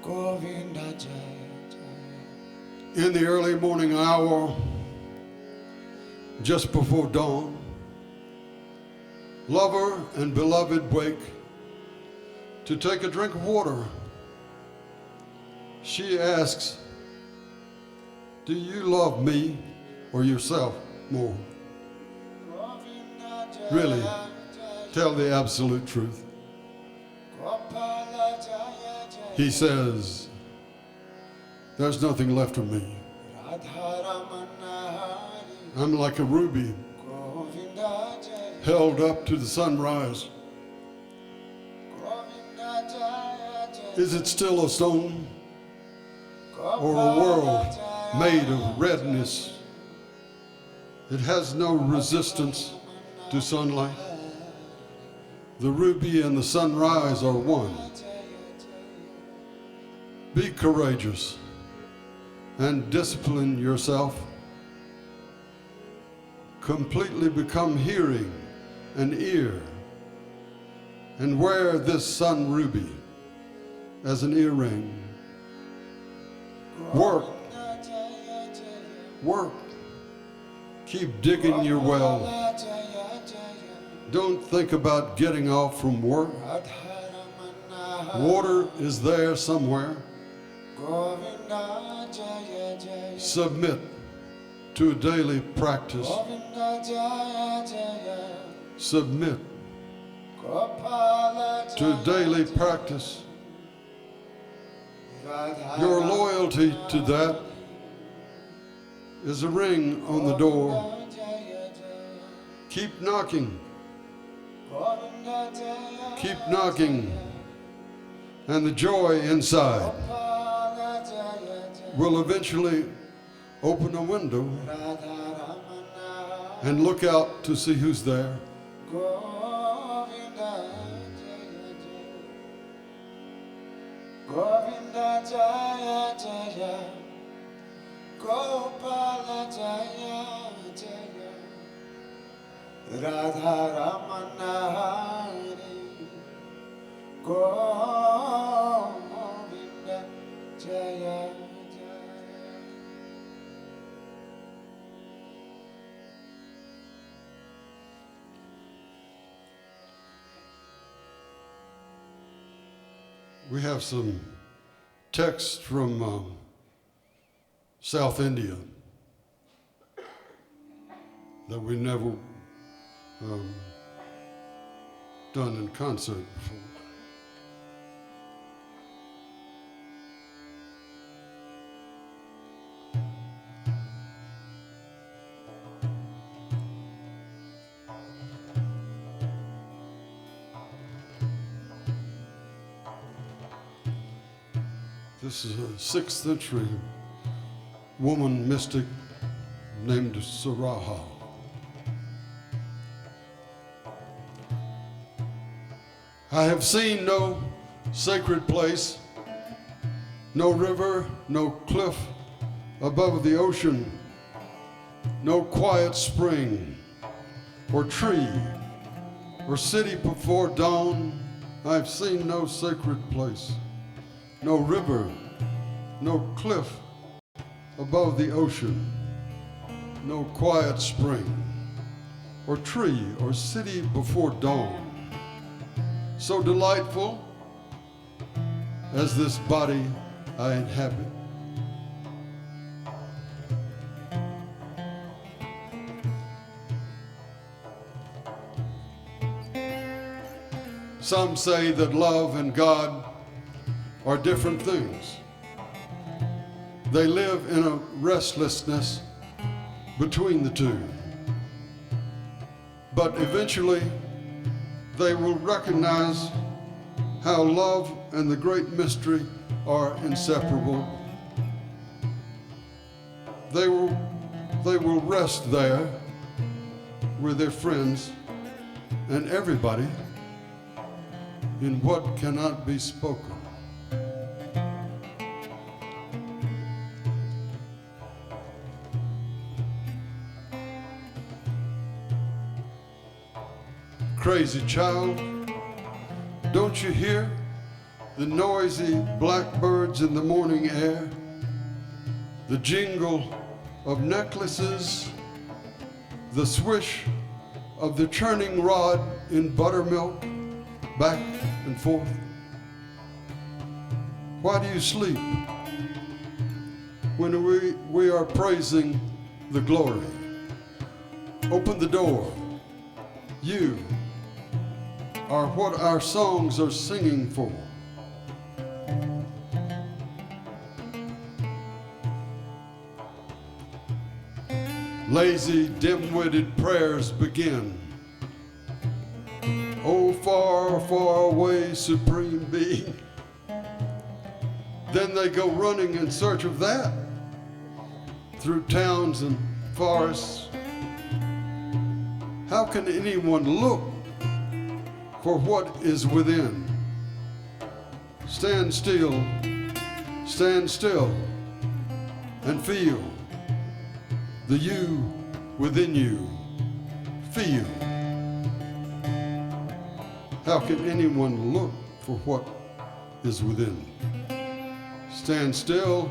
Speaker 2: Govinda Jaya Jaya.
Speaker 1: In the early morning hour, just before dawn, lover and beloved wake to take a drink of water. She asks, do you love me or yourself more? Really, tell the absolute truth. He says, there's nothing left of me. I'm like a ruby held up to the sunrise. Is it still a stone or a world made of redness? It has no resistance to sunlight. The ruby and the sunrise are one. Be courageous and discipline yourself. Completely become hearing and ear, and wear this sun ruby as an earring. Work. Work. Keep digging your well. Don't think about getting off from work. Water is there somewhere. Submit to a daily practice. Submit to daily practice. Your loyalty to that is a ring on the door. Keep knocking. Keep knocking, and the joy inside will eventually open a window and look out to see who's there.
Speaker 2: Govinda Jaya Jaya Gopala Jaya Jaya Radha Ramana Hari Govinda Jaya Jaya.
Speaker 1: We have some text from South India that we never done in concert before. This is a 6th century woman mystic named Zuleikha. I have seen no sacred place No river, no cliff above the ocean, no quiet spring or tree or city before dawn. I've seen no sacred place, no river, no cliff above the ocean, no quiet spring or tree or city before dawn, so delightful as this body I inhabit. Some say that love and God are different things. They live in a restlessness between the two. But eventually, they will recognize how love and the great mystery are inseparable. They will rest there with their friends and everybody in what cannot be spoken. Crazy child, don't you hear the noisy blackbirds in the morning air, the jingle of necklaces, the swish of the churning rod in buttermilk, back and forth? Why do you sleep when we are praising the glory? Open the door. You are what our songs are singing for. Lazy, dim-witted prayers begin. Oh, far, far away, supreme being. Then they go running in search of that through towns and forests. How can anyone look for what is within? Stand still, and feel the you within you. Feel. How can anyone look for what is within? Stand still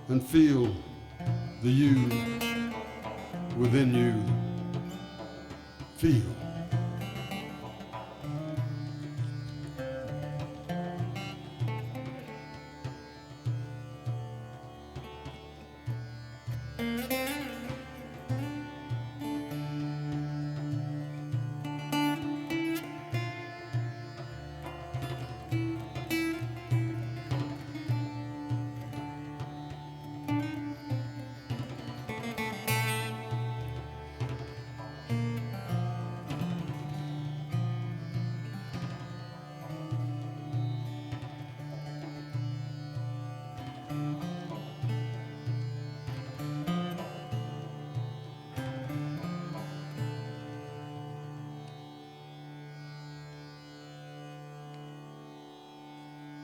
Speaker 1: and feel the you within you. Feel.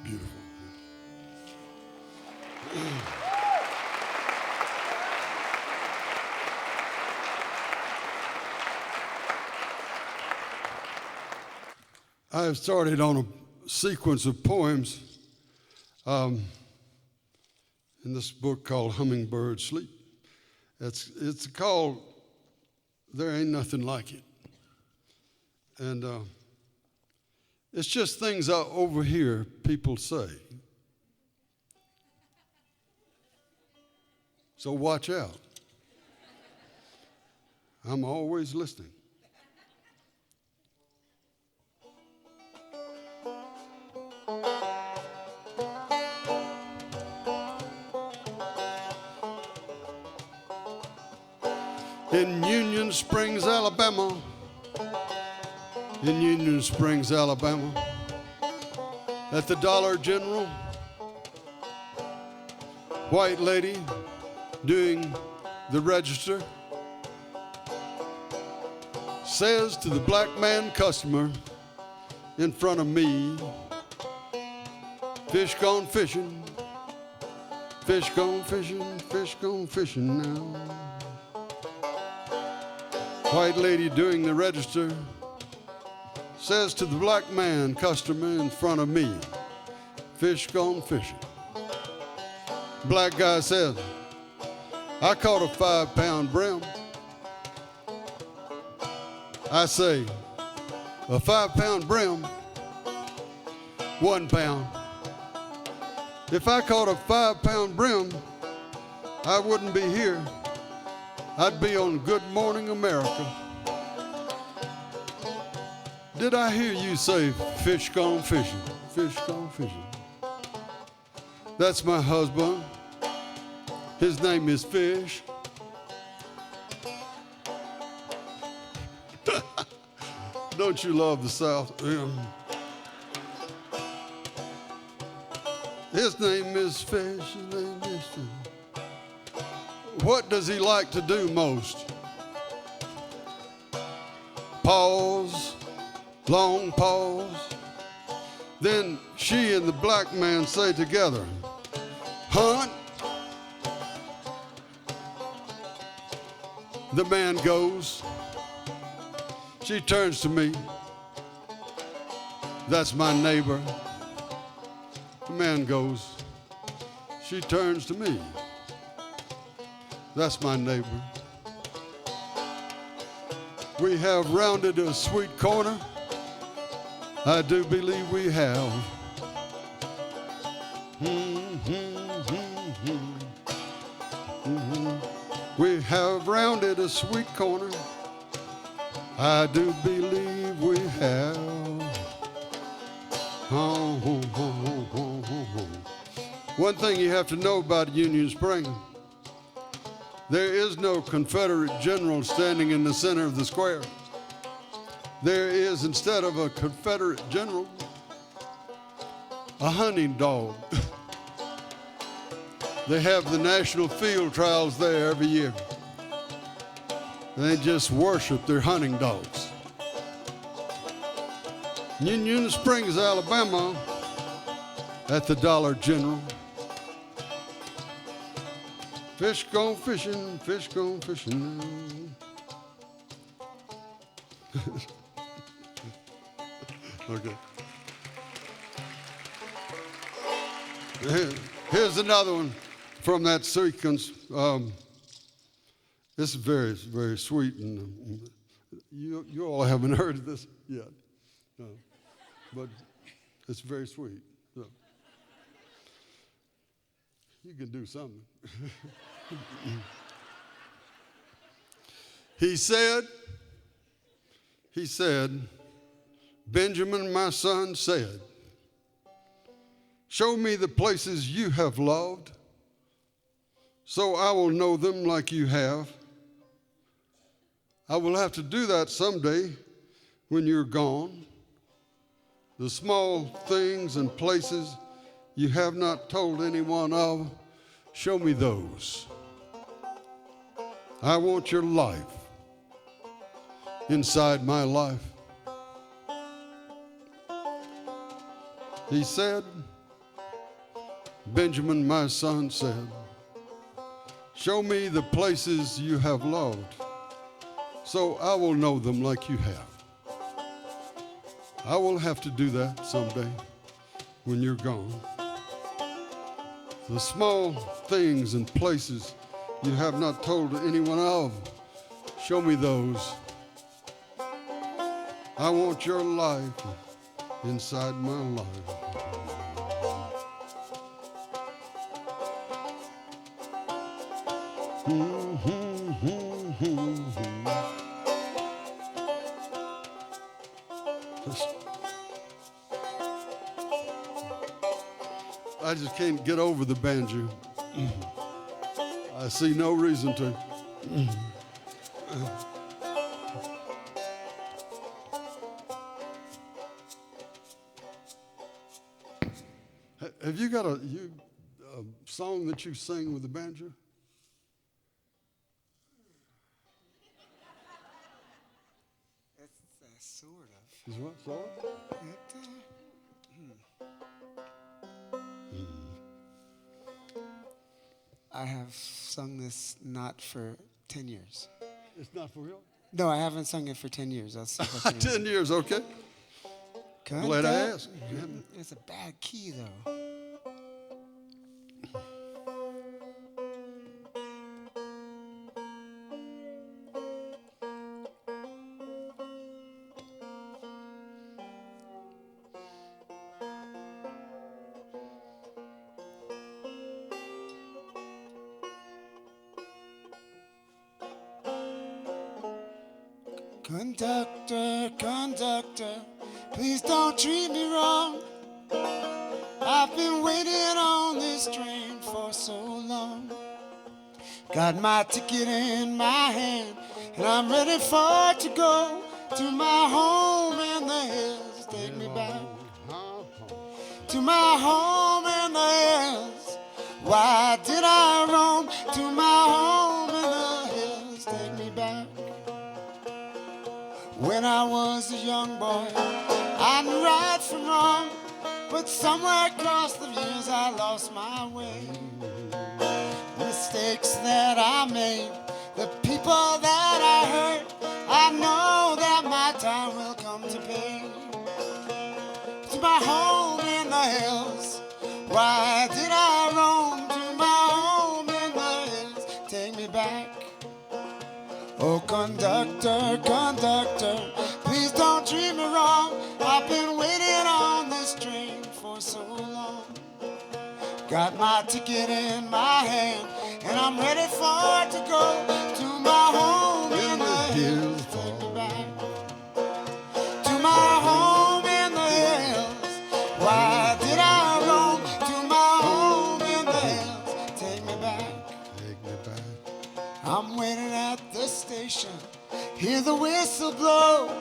Speaker 1: Beautiful. I have started on a sequence of poems in this book called Hummingbird Sleep. It's called There Ain't Nothing Like It. And it's just things I overhear people say. So watch out. I'm always listening. In Union Springs, Alabama, in Union Springs, Alabama, at the Dollar General, white lady doing the register says to the black man customer in front of me, fish gone fishing, Fish gone fishing now. White lady doing the register says to the black man customer in front of me, fish gone fishing. Black guy says, I caught a 5-pound brim. I say, a 5-pound brim, 1 pound. If I caught a 5-pound brim, I wouldn't be here. I'd be on Good Morning America. Did I hear you say fish gone fishing? Fish gone fishing. That's my husband. His name is Fish. Don't you love the South? His name is Fish. His name is Fish. What does he like to do most? Pause, long pause. Then she and the black man say together, hunt. The man goes. She turns to me. That's my neighbor. The man goes. She turns to me. That's my neighbor. We have rounded a sweet corner. I do believe we have. We have rounded a sweet corner. I do believe we have. One thing you have to know about Union Spring, there is no Confederate general standing in the center of the square. There is, instead of a Confederate general, a hunting dog. They have the national field trials there every year. They just worship their hunting dogs. Union Springs, Alabama, at the Dollar General. Fish gone fishing, fish gone fishing. Okay. Here's another one from that sequence. This is very, very sweet, and you all haven't heard of this yet, but it's very sweet. So. You can do something. He said, Benjamin, my son, said, show me the places you have loved, so I will know them like you have. I will have to do that someday when you're gone. The small things and places you have not told anyone of, show me those. I want your life inside my life. He said, Benjamin, my son, said, show me the places you have loved, so I will know them like you have. I will have to do that someday when you're gone. The small things and places you have not told anyone of, show me those. I want your life inside my life. I just can't get over the banjo. I see no reason to. Have you got a song that you sing with the banjo?
Speaker 2: That's sort of.
Speaker 1: Is what song?
Speaker 2: I have sung this not for 10 years.
Speaker 1: It's not for real?
Speaker 2: No, I haven't sung it for 10 years. I'll see if I can
Speaker 1: 10 years, okay. Glad I asked.
Speaker 2: It's a bad key, though. Conductor, conductor, please don't treat me wrong. I've been waiting on this train for so long. Got my ticket in my hand, and I'm ready for it to go to my home in the hills. Take me back to my home in the hills. Why did I roam to my home in the hills? Take me back. When I was a young boy, I knew right from wrong, but somewhere across the years I lost my way. Mistakes that I made, the people that I hurt, I know that my time will come to pay. To my home in the hills, why did I roam to my home in the hills? Take me back. Oh, conductor, conductor, please don't treat me wrong. I've been waiting on this train for so long. Got my ticket in my hand, and I'm ready for it to go to my home in the hills. Take me back to my home in the hills. Why did I roam to my home in the hills? Take me back.
Speaker 1: Take me back.
Speaker 2: I'm waiting at the station, hear the whistle blow,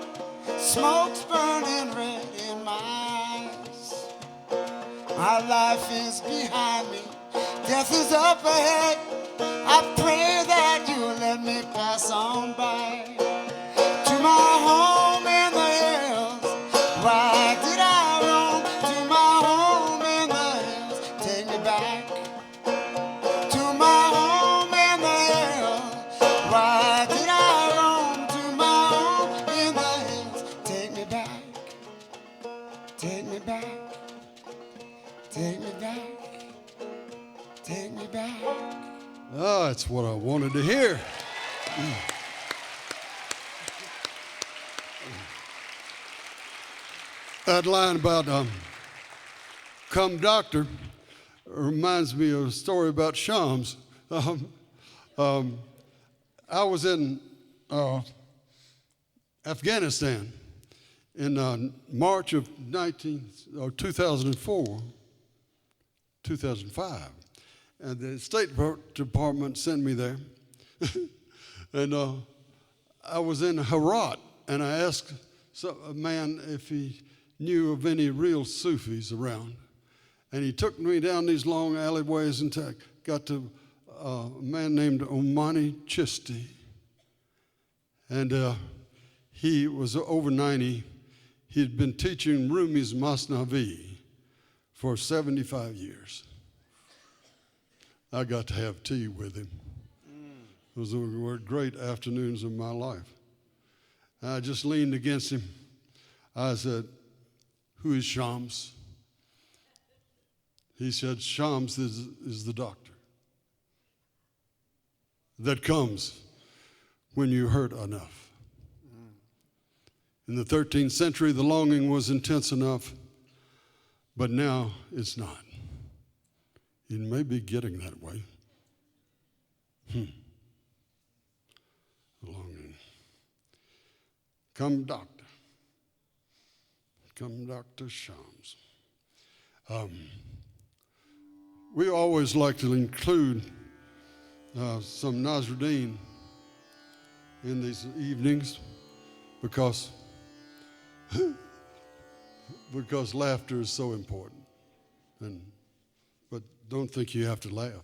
Speaker 2: smoke's burning red in my eyes. My life is behind me, death is up ahead. I pray that you let me pass on by to my home in the hills. Why did I roam to my home in the hills? Take me back to my home in the hills. Why did I roam to my home in the hills? Take me back, take me back, take me back, take me back.
Speaker 1: Oh, that's what I wanted to hear. That line about come doctor reminds me of a story about Shams. I was in Afghanistan in March of 2004, 2005. And the State Department sent me there. And I was in Herat, and I asked a man if he knew of any real Sufis around. And he took me down these long alleyways and got to a man named Omani Chisti. And he was over 90. He'd been teaching Rumi's Masnavi for 75 years. I got to have tea with him. Those were great afternoons of my life. I just leaned against him. I said, "Who is Shams?" He said, "Shams is the doctor that comes when you hurt enough." In the 13th century, the longing was intense enough, but now it's not. It may be getting that way. Longing. Come, doctor. Come, Dr. Shams. We always like to include some Nasruddin in these evenings because laughter is so important. But don't think you have to laugh.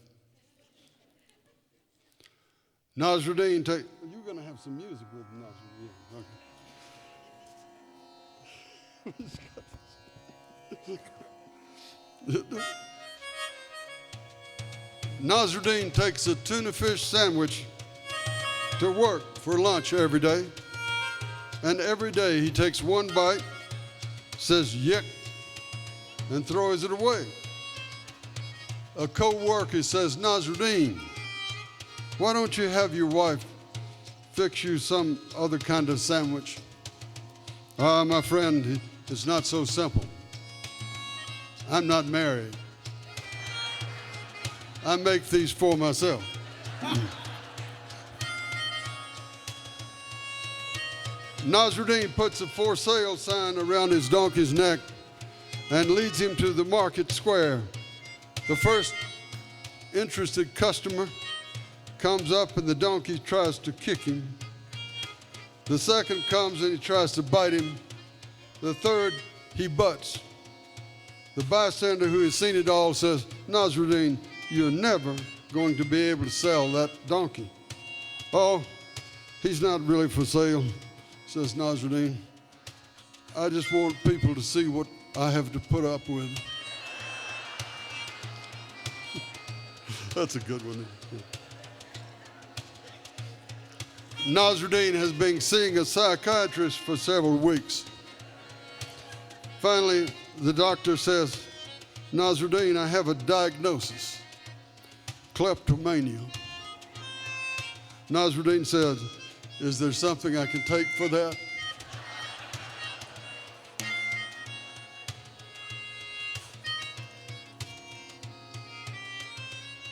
Speaker 1: Nasruddin, you're going to have some music with Nasruddin. Okay. Nasruddin takes a tuna fish sandwich to work for lunch every day. And every day he takes one bite, says yick, and throws it away. A co-worker says, Nasruddin, why don't you have your wife fix you some other kind of sandwich? Ah, my friend, it's not so simple. I'm not married. I make these for myself. Nasruddin puts a for sale sign around his donkey's neck and leads him to the market square. The first interested customer comes up and the donkey tries to kick him. The second comes and he tries to bite him. The third, he butts. The bystander who has seen it all says, Nasruddin, you're never going to be able to sell that donkey. Oh, he's not really for sale, says Nasruddin. I just want people to see what I have to put up with. That's a good one. Nasruddin has been seeing a psychiatrist for several weeks. Finally, the doctor says, Nasruddin, I have a diagnosis, kleptomania. Nasruddin says, is there something I can take for that?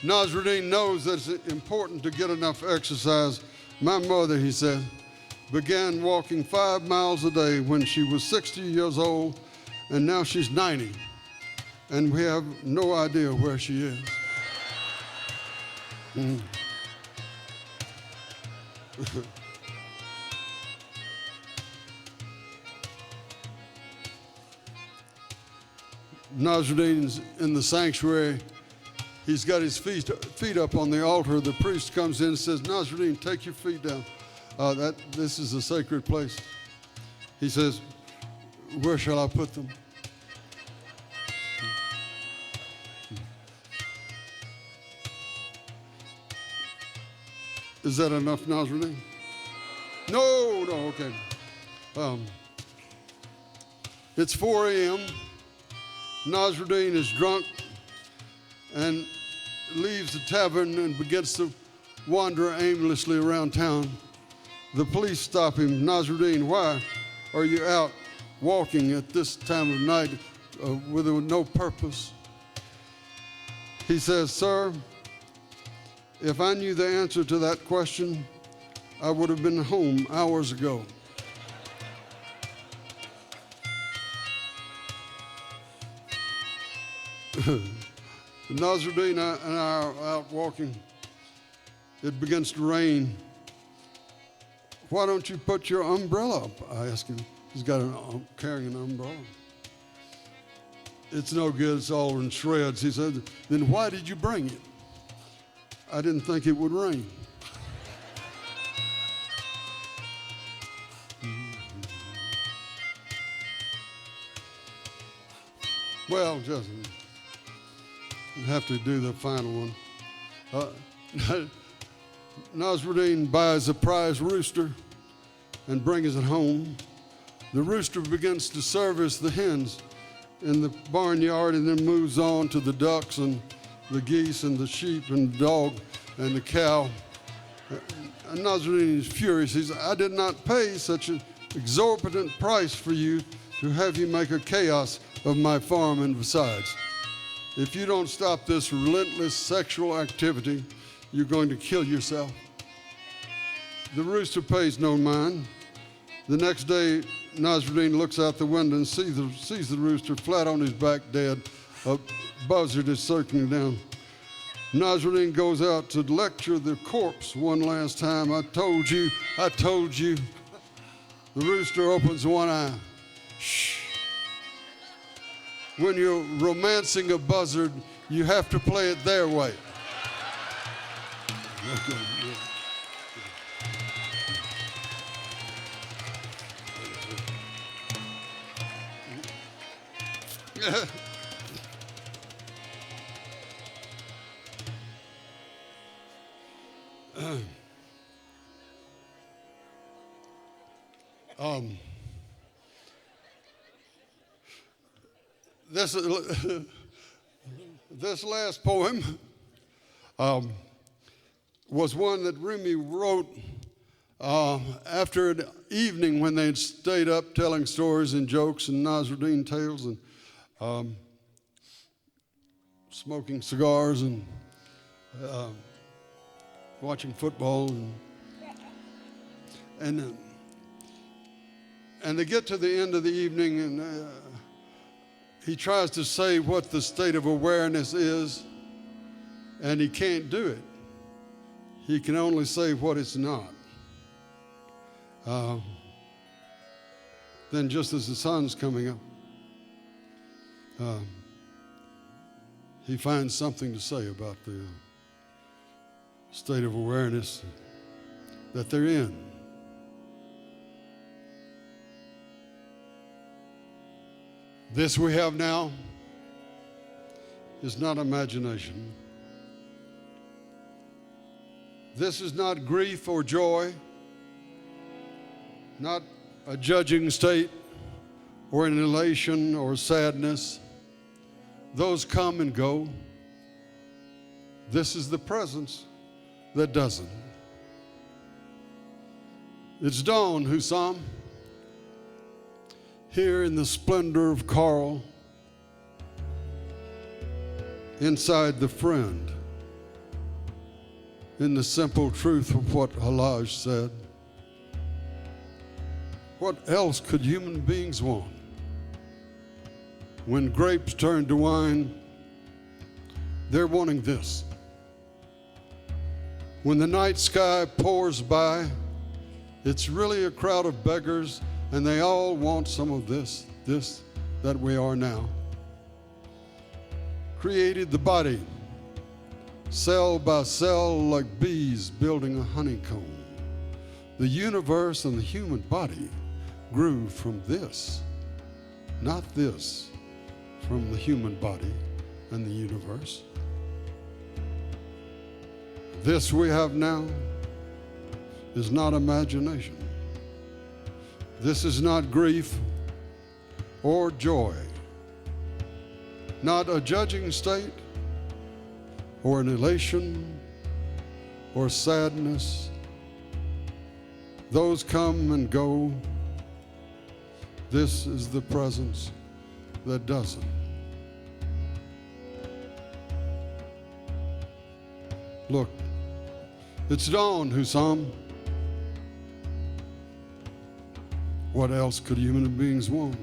Speaker 1: Nasruddin knows that it's important to get enough exercise. My mother, he said, began walking 5 miles a day when she was 60 years old, and now she's 90, and we have no idea where she is. Nasruddin's in the sanctuary. He's got his feet up on the altar. The priest comes in and says, Nasruddin, take your feet down. This is a sacred place. He says, where shall I put them? Is that enough, Nasruddin? No, okay. It's 4 a.m. Nasruddin is drunk and leaves the tavern and begins to wander aimlessly around town. The police stop him. Nasruddin, why are you out walking at this time of night with no purpose? He says, sir, if I knew the answer to that question, I would have been home hours ago. Nasruddin and I are out walking. It begins to rain. Why don't you put your umbrella up? I ask him. He's got carrying an umbrella. It's no good. It's all in shreds. He said, then why did you bring it? I didn't think it would rain. Well, just have to do the final one. Nasruddin buys a prize rooster and brings it home. The rooster begins to service the hens in the barnyard and then moves on to the ducks and the geese and the sheep and the dog and the cow. And Nasruddin is furious. He says, I did not pay such an exorbitant price for you to have you make a chaos of my farm, and besides, if you don't stop this relentless sexual activity, you're going to kill yourself. The rooster pays no mind. The next day, Nasruddin looks out the window and sees the rooster flat on his back dead. A buzzard is circling down. Nasruddin goes out to lecture the corpse one last time. I told you. The rooster opens one eye. Shh. When you're romancing a buzzard, you have to play it their way. This this last poem was one that Rumi wrote after an evening when they'd stayed up telling stories and jokes and Nasruddin tales and smoking cigars and watching football and they get to the end of the evening and he tries to say what the state of awareness is, and he can't do it. He can only say what it's not. Then just as the sun's coming up, he finds something to say about the state of awareness that they're in. This we have now is not imagination. This is not grief or joy, not a judging state or an elation or sadness. Those come and go. This is the presence that doesn't. It's dawn, Hussam. Here in the splendor of coral, inside the friend, in the simple truth of what Halaj said. What else could human beings want? When grapes turn to wine, they're wanting this. When the night sky pours by, it's really a crowd of beggars, and they all want some of this that we are now. Created the body, cell by cell, like bees building a honeycomb. The universe and the human body grew from this, not this, from the human body and the universe. This we have now is not imagination. This is not grief or joy, not a judging state or an elation or sadness. Those come and go. This is the presence that doesn't. Look, it's dawn, Hussam. What else could human beings want?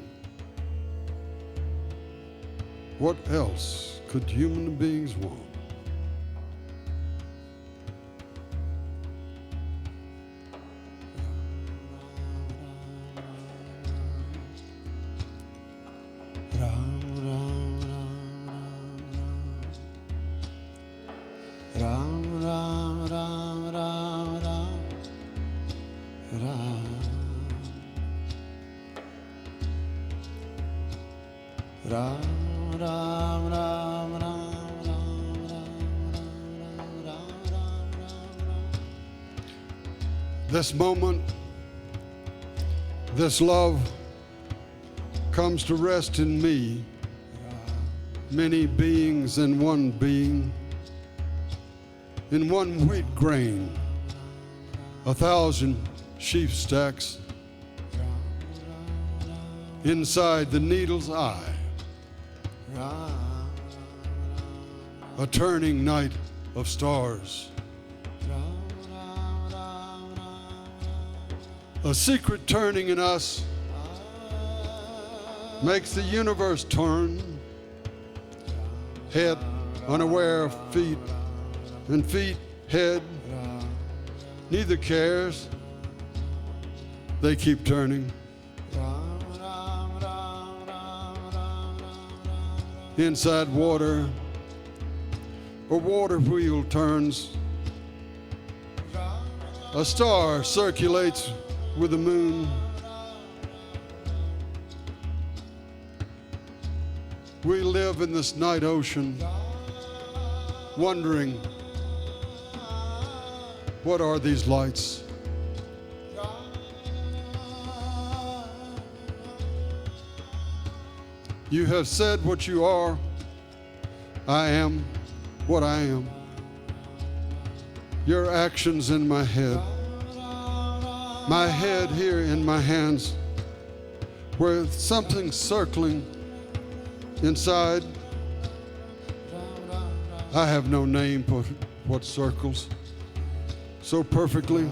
Speaker 1: What else could human beings want? This moment, this love comes to rest in me, many beings in one being, in one wheat grain, 1,000 sheaf stacks, inside the needle's eye, a turning night of stars. A secret turning in us makes the universe turn, head unaware of feet, and feet, head, neither cares. They keep turning. Inside water, a water wheel turns. A star circulates with the moon. We live in this night ocean, wondering What are these lights? You have said what you are. I am what I am. Your actions in my head here in my hands, where something's circling inside. I have no name for what circles so perfectly.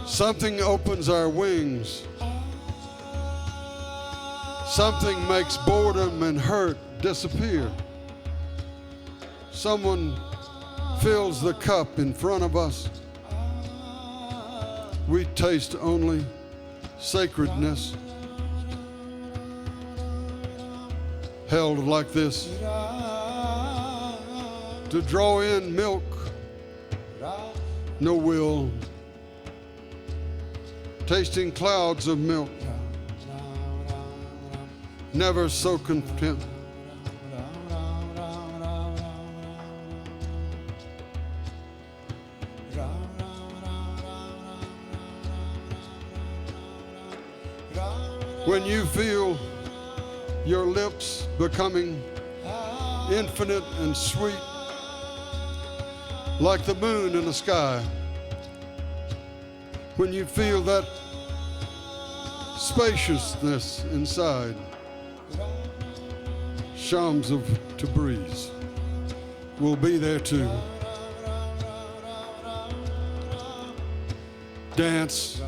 Speaker 1: Something opens our wings. Something makes boredom and hurt disappear. Someone fills the cup in front of us. We taste only sacredness, held like this, to draw in milk, no will, tasting clouds of milk, never so content. When you feel your lips becoming infinite and sweet, like the moon in the sky, when you feel that spaciousness inside, shams of Tabriz will be there too. Dance.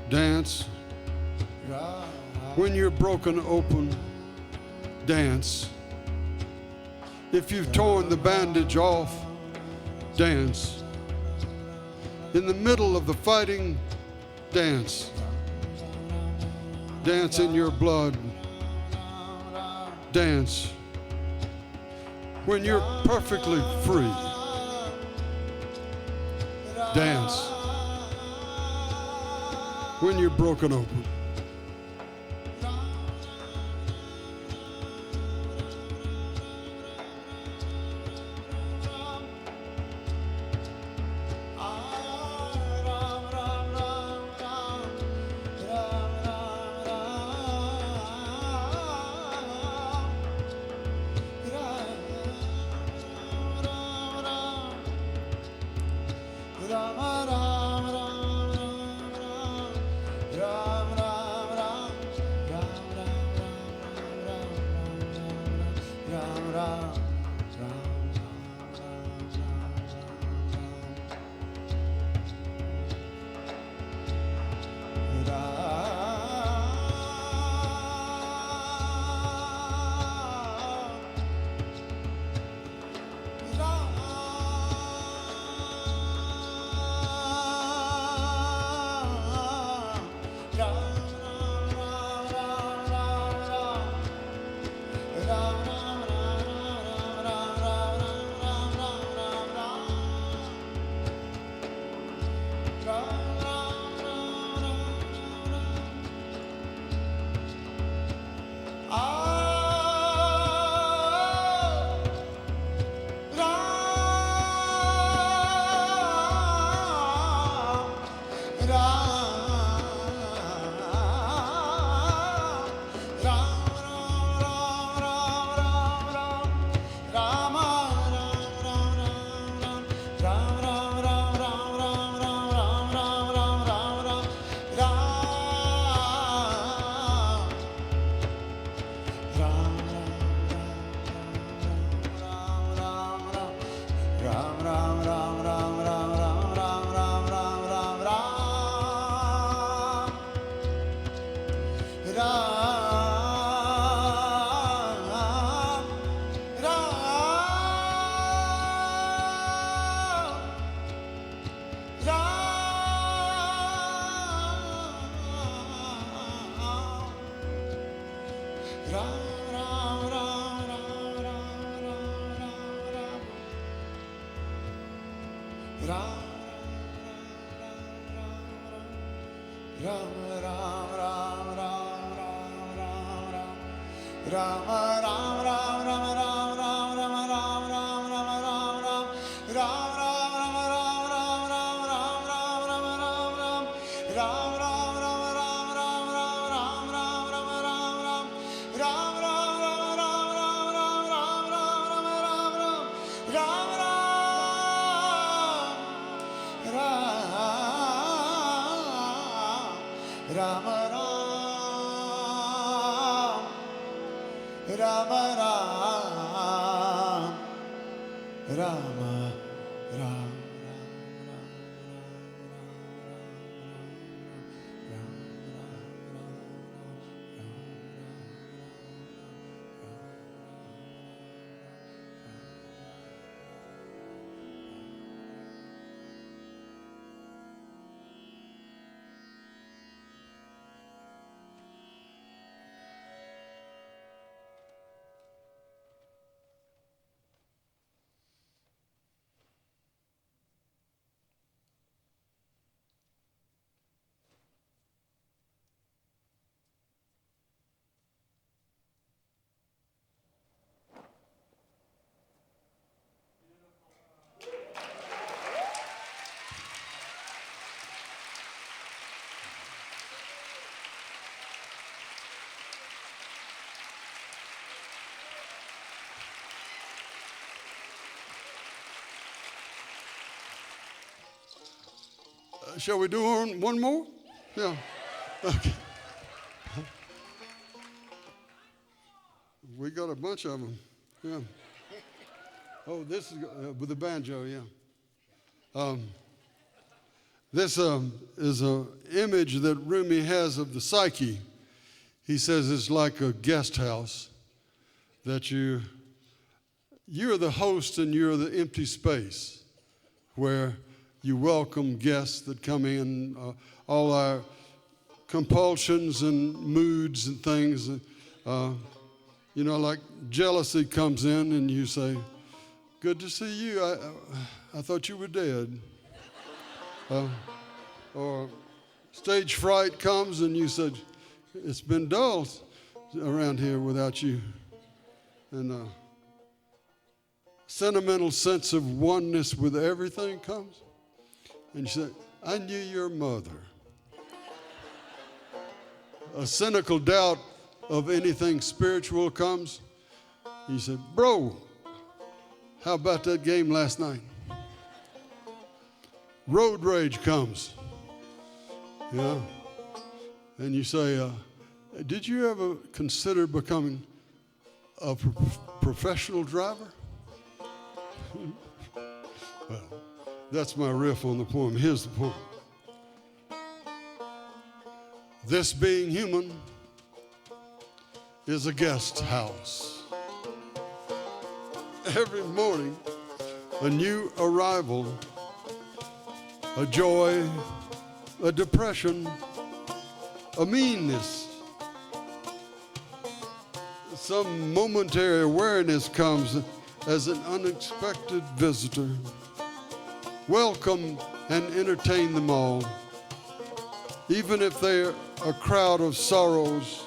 Speaker 1: Dance. When you're broken open, dance. If you've torn the bandage off, dance. In the middle of the fighting, dance. Dance in your blood. Dance. When you're perfectly free, dance. When you're broken open.
Speaker 2: Rama Ram Ram Rama Ram Ram Rama Ram Ram Rama Ram Ram Ram Ram Rama Ram Ram Ram Ram Ram Rama Ram Ram Ram Ram Rama Ram Ram Ram Ram Ram Rama Ram Ram Ram Ram Rama Ram Ram Ram Ram Ram Rama Ram Ram Ram Ram Rama Ram Rama Ram Rama Ram
Speaker 1: Shall we do one more? Yeah. Okay. We got a bunch of them. Yeah. Oh, this is with the banjo. Yeah. This is an image that Rumi has of the psyche. He says it's like a guest house that you're the host and you're the empty space where you welcome guests that come in, all our compulsions and moods and things. Like jealousy comes in and you say, good to see you. I thought you were dead. Or stage fright comes and you said, it's been dull around here without you. And sentimental sense of oneness with everything comes. And you say, I knew your mother. A cynical doubt of anything spiritual comes. You said, bro, how about that game last night? Road rage comes. Yeah. And you say, did you ever consider becoming a professional driver? Well, that's my riff on the poem. Here's the poem. This being human is a guest house. Every morning, a new arrival, a joy, a depression, a meanness. Some momentary awareness comes as an unexpected visitor. Welcome and entertain them all, even if they're a crowd of sorrows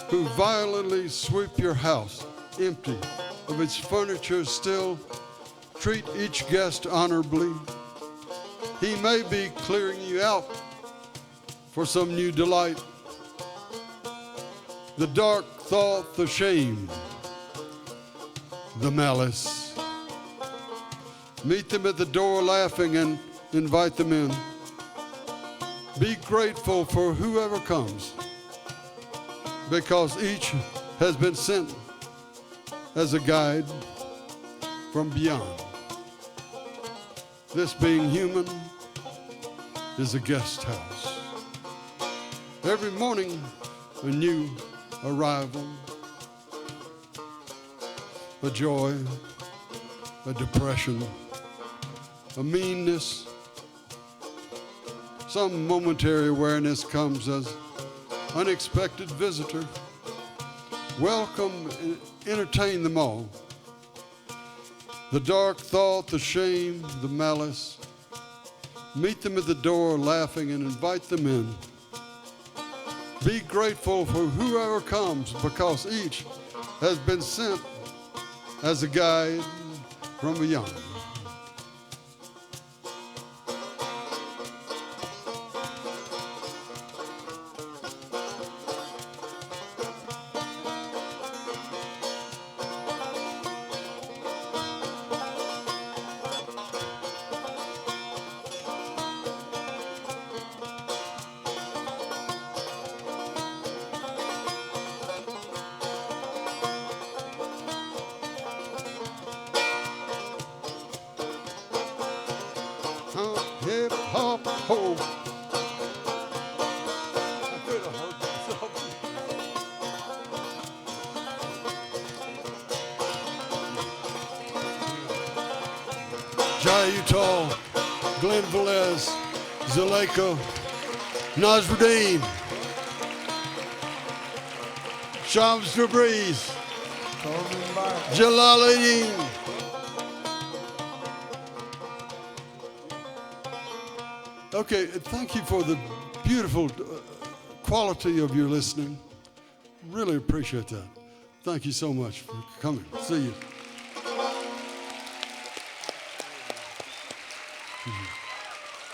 Speaker 1: who violently sweep your house empty of its furniture still. Treat each guest honorably. He may be clearing you out for some new delight. The dark thought, the shame, the malice. Meet them at the door laughing and invite them in. Be grateful for whoever comes, because each has been sent as a guide from beyond. This being human is a guest house. Every morning, a new arrival, a joy, a depression, a meanness. Some momentary awareness comes as unexpected visitor. Welcome and entertain them all. The dark thought, the shame, the malice. Meet them at the door laughing and invite them in. Be grateful for whoever comes, because each has been sent as a guide from a young. Hip hop ho. I could have heard myself. Jai Uttal, Glen Velez, Zuleikha, Nasruddin, Shams Fabriz,
Speaker 2: Coleman Barks.
Speaker 1: Jalaluddin. Okay, thank you for the beautiful quality of your listening. Really appreciate that. Thank you so much for coming. See you.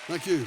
Speaker 1: Thank you.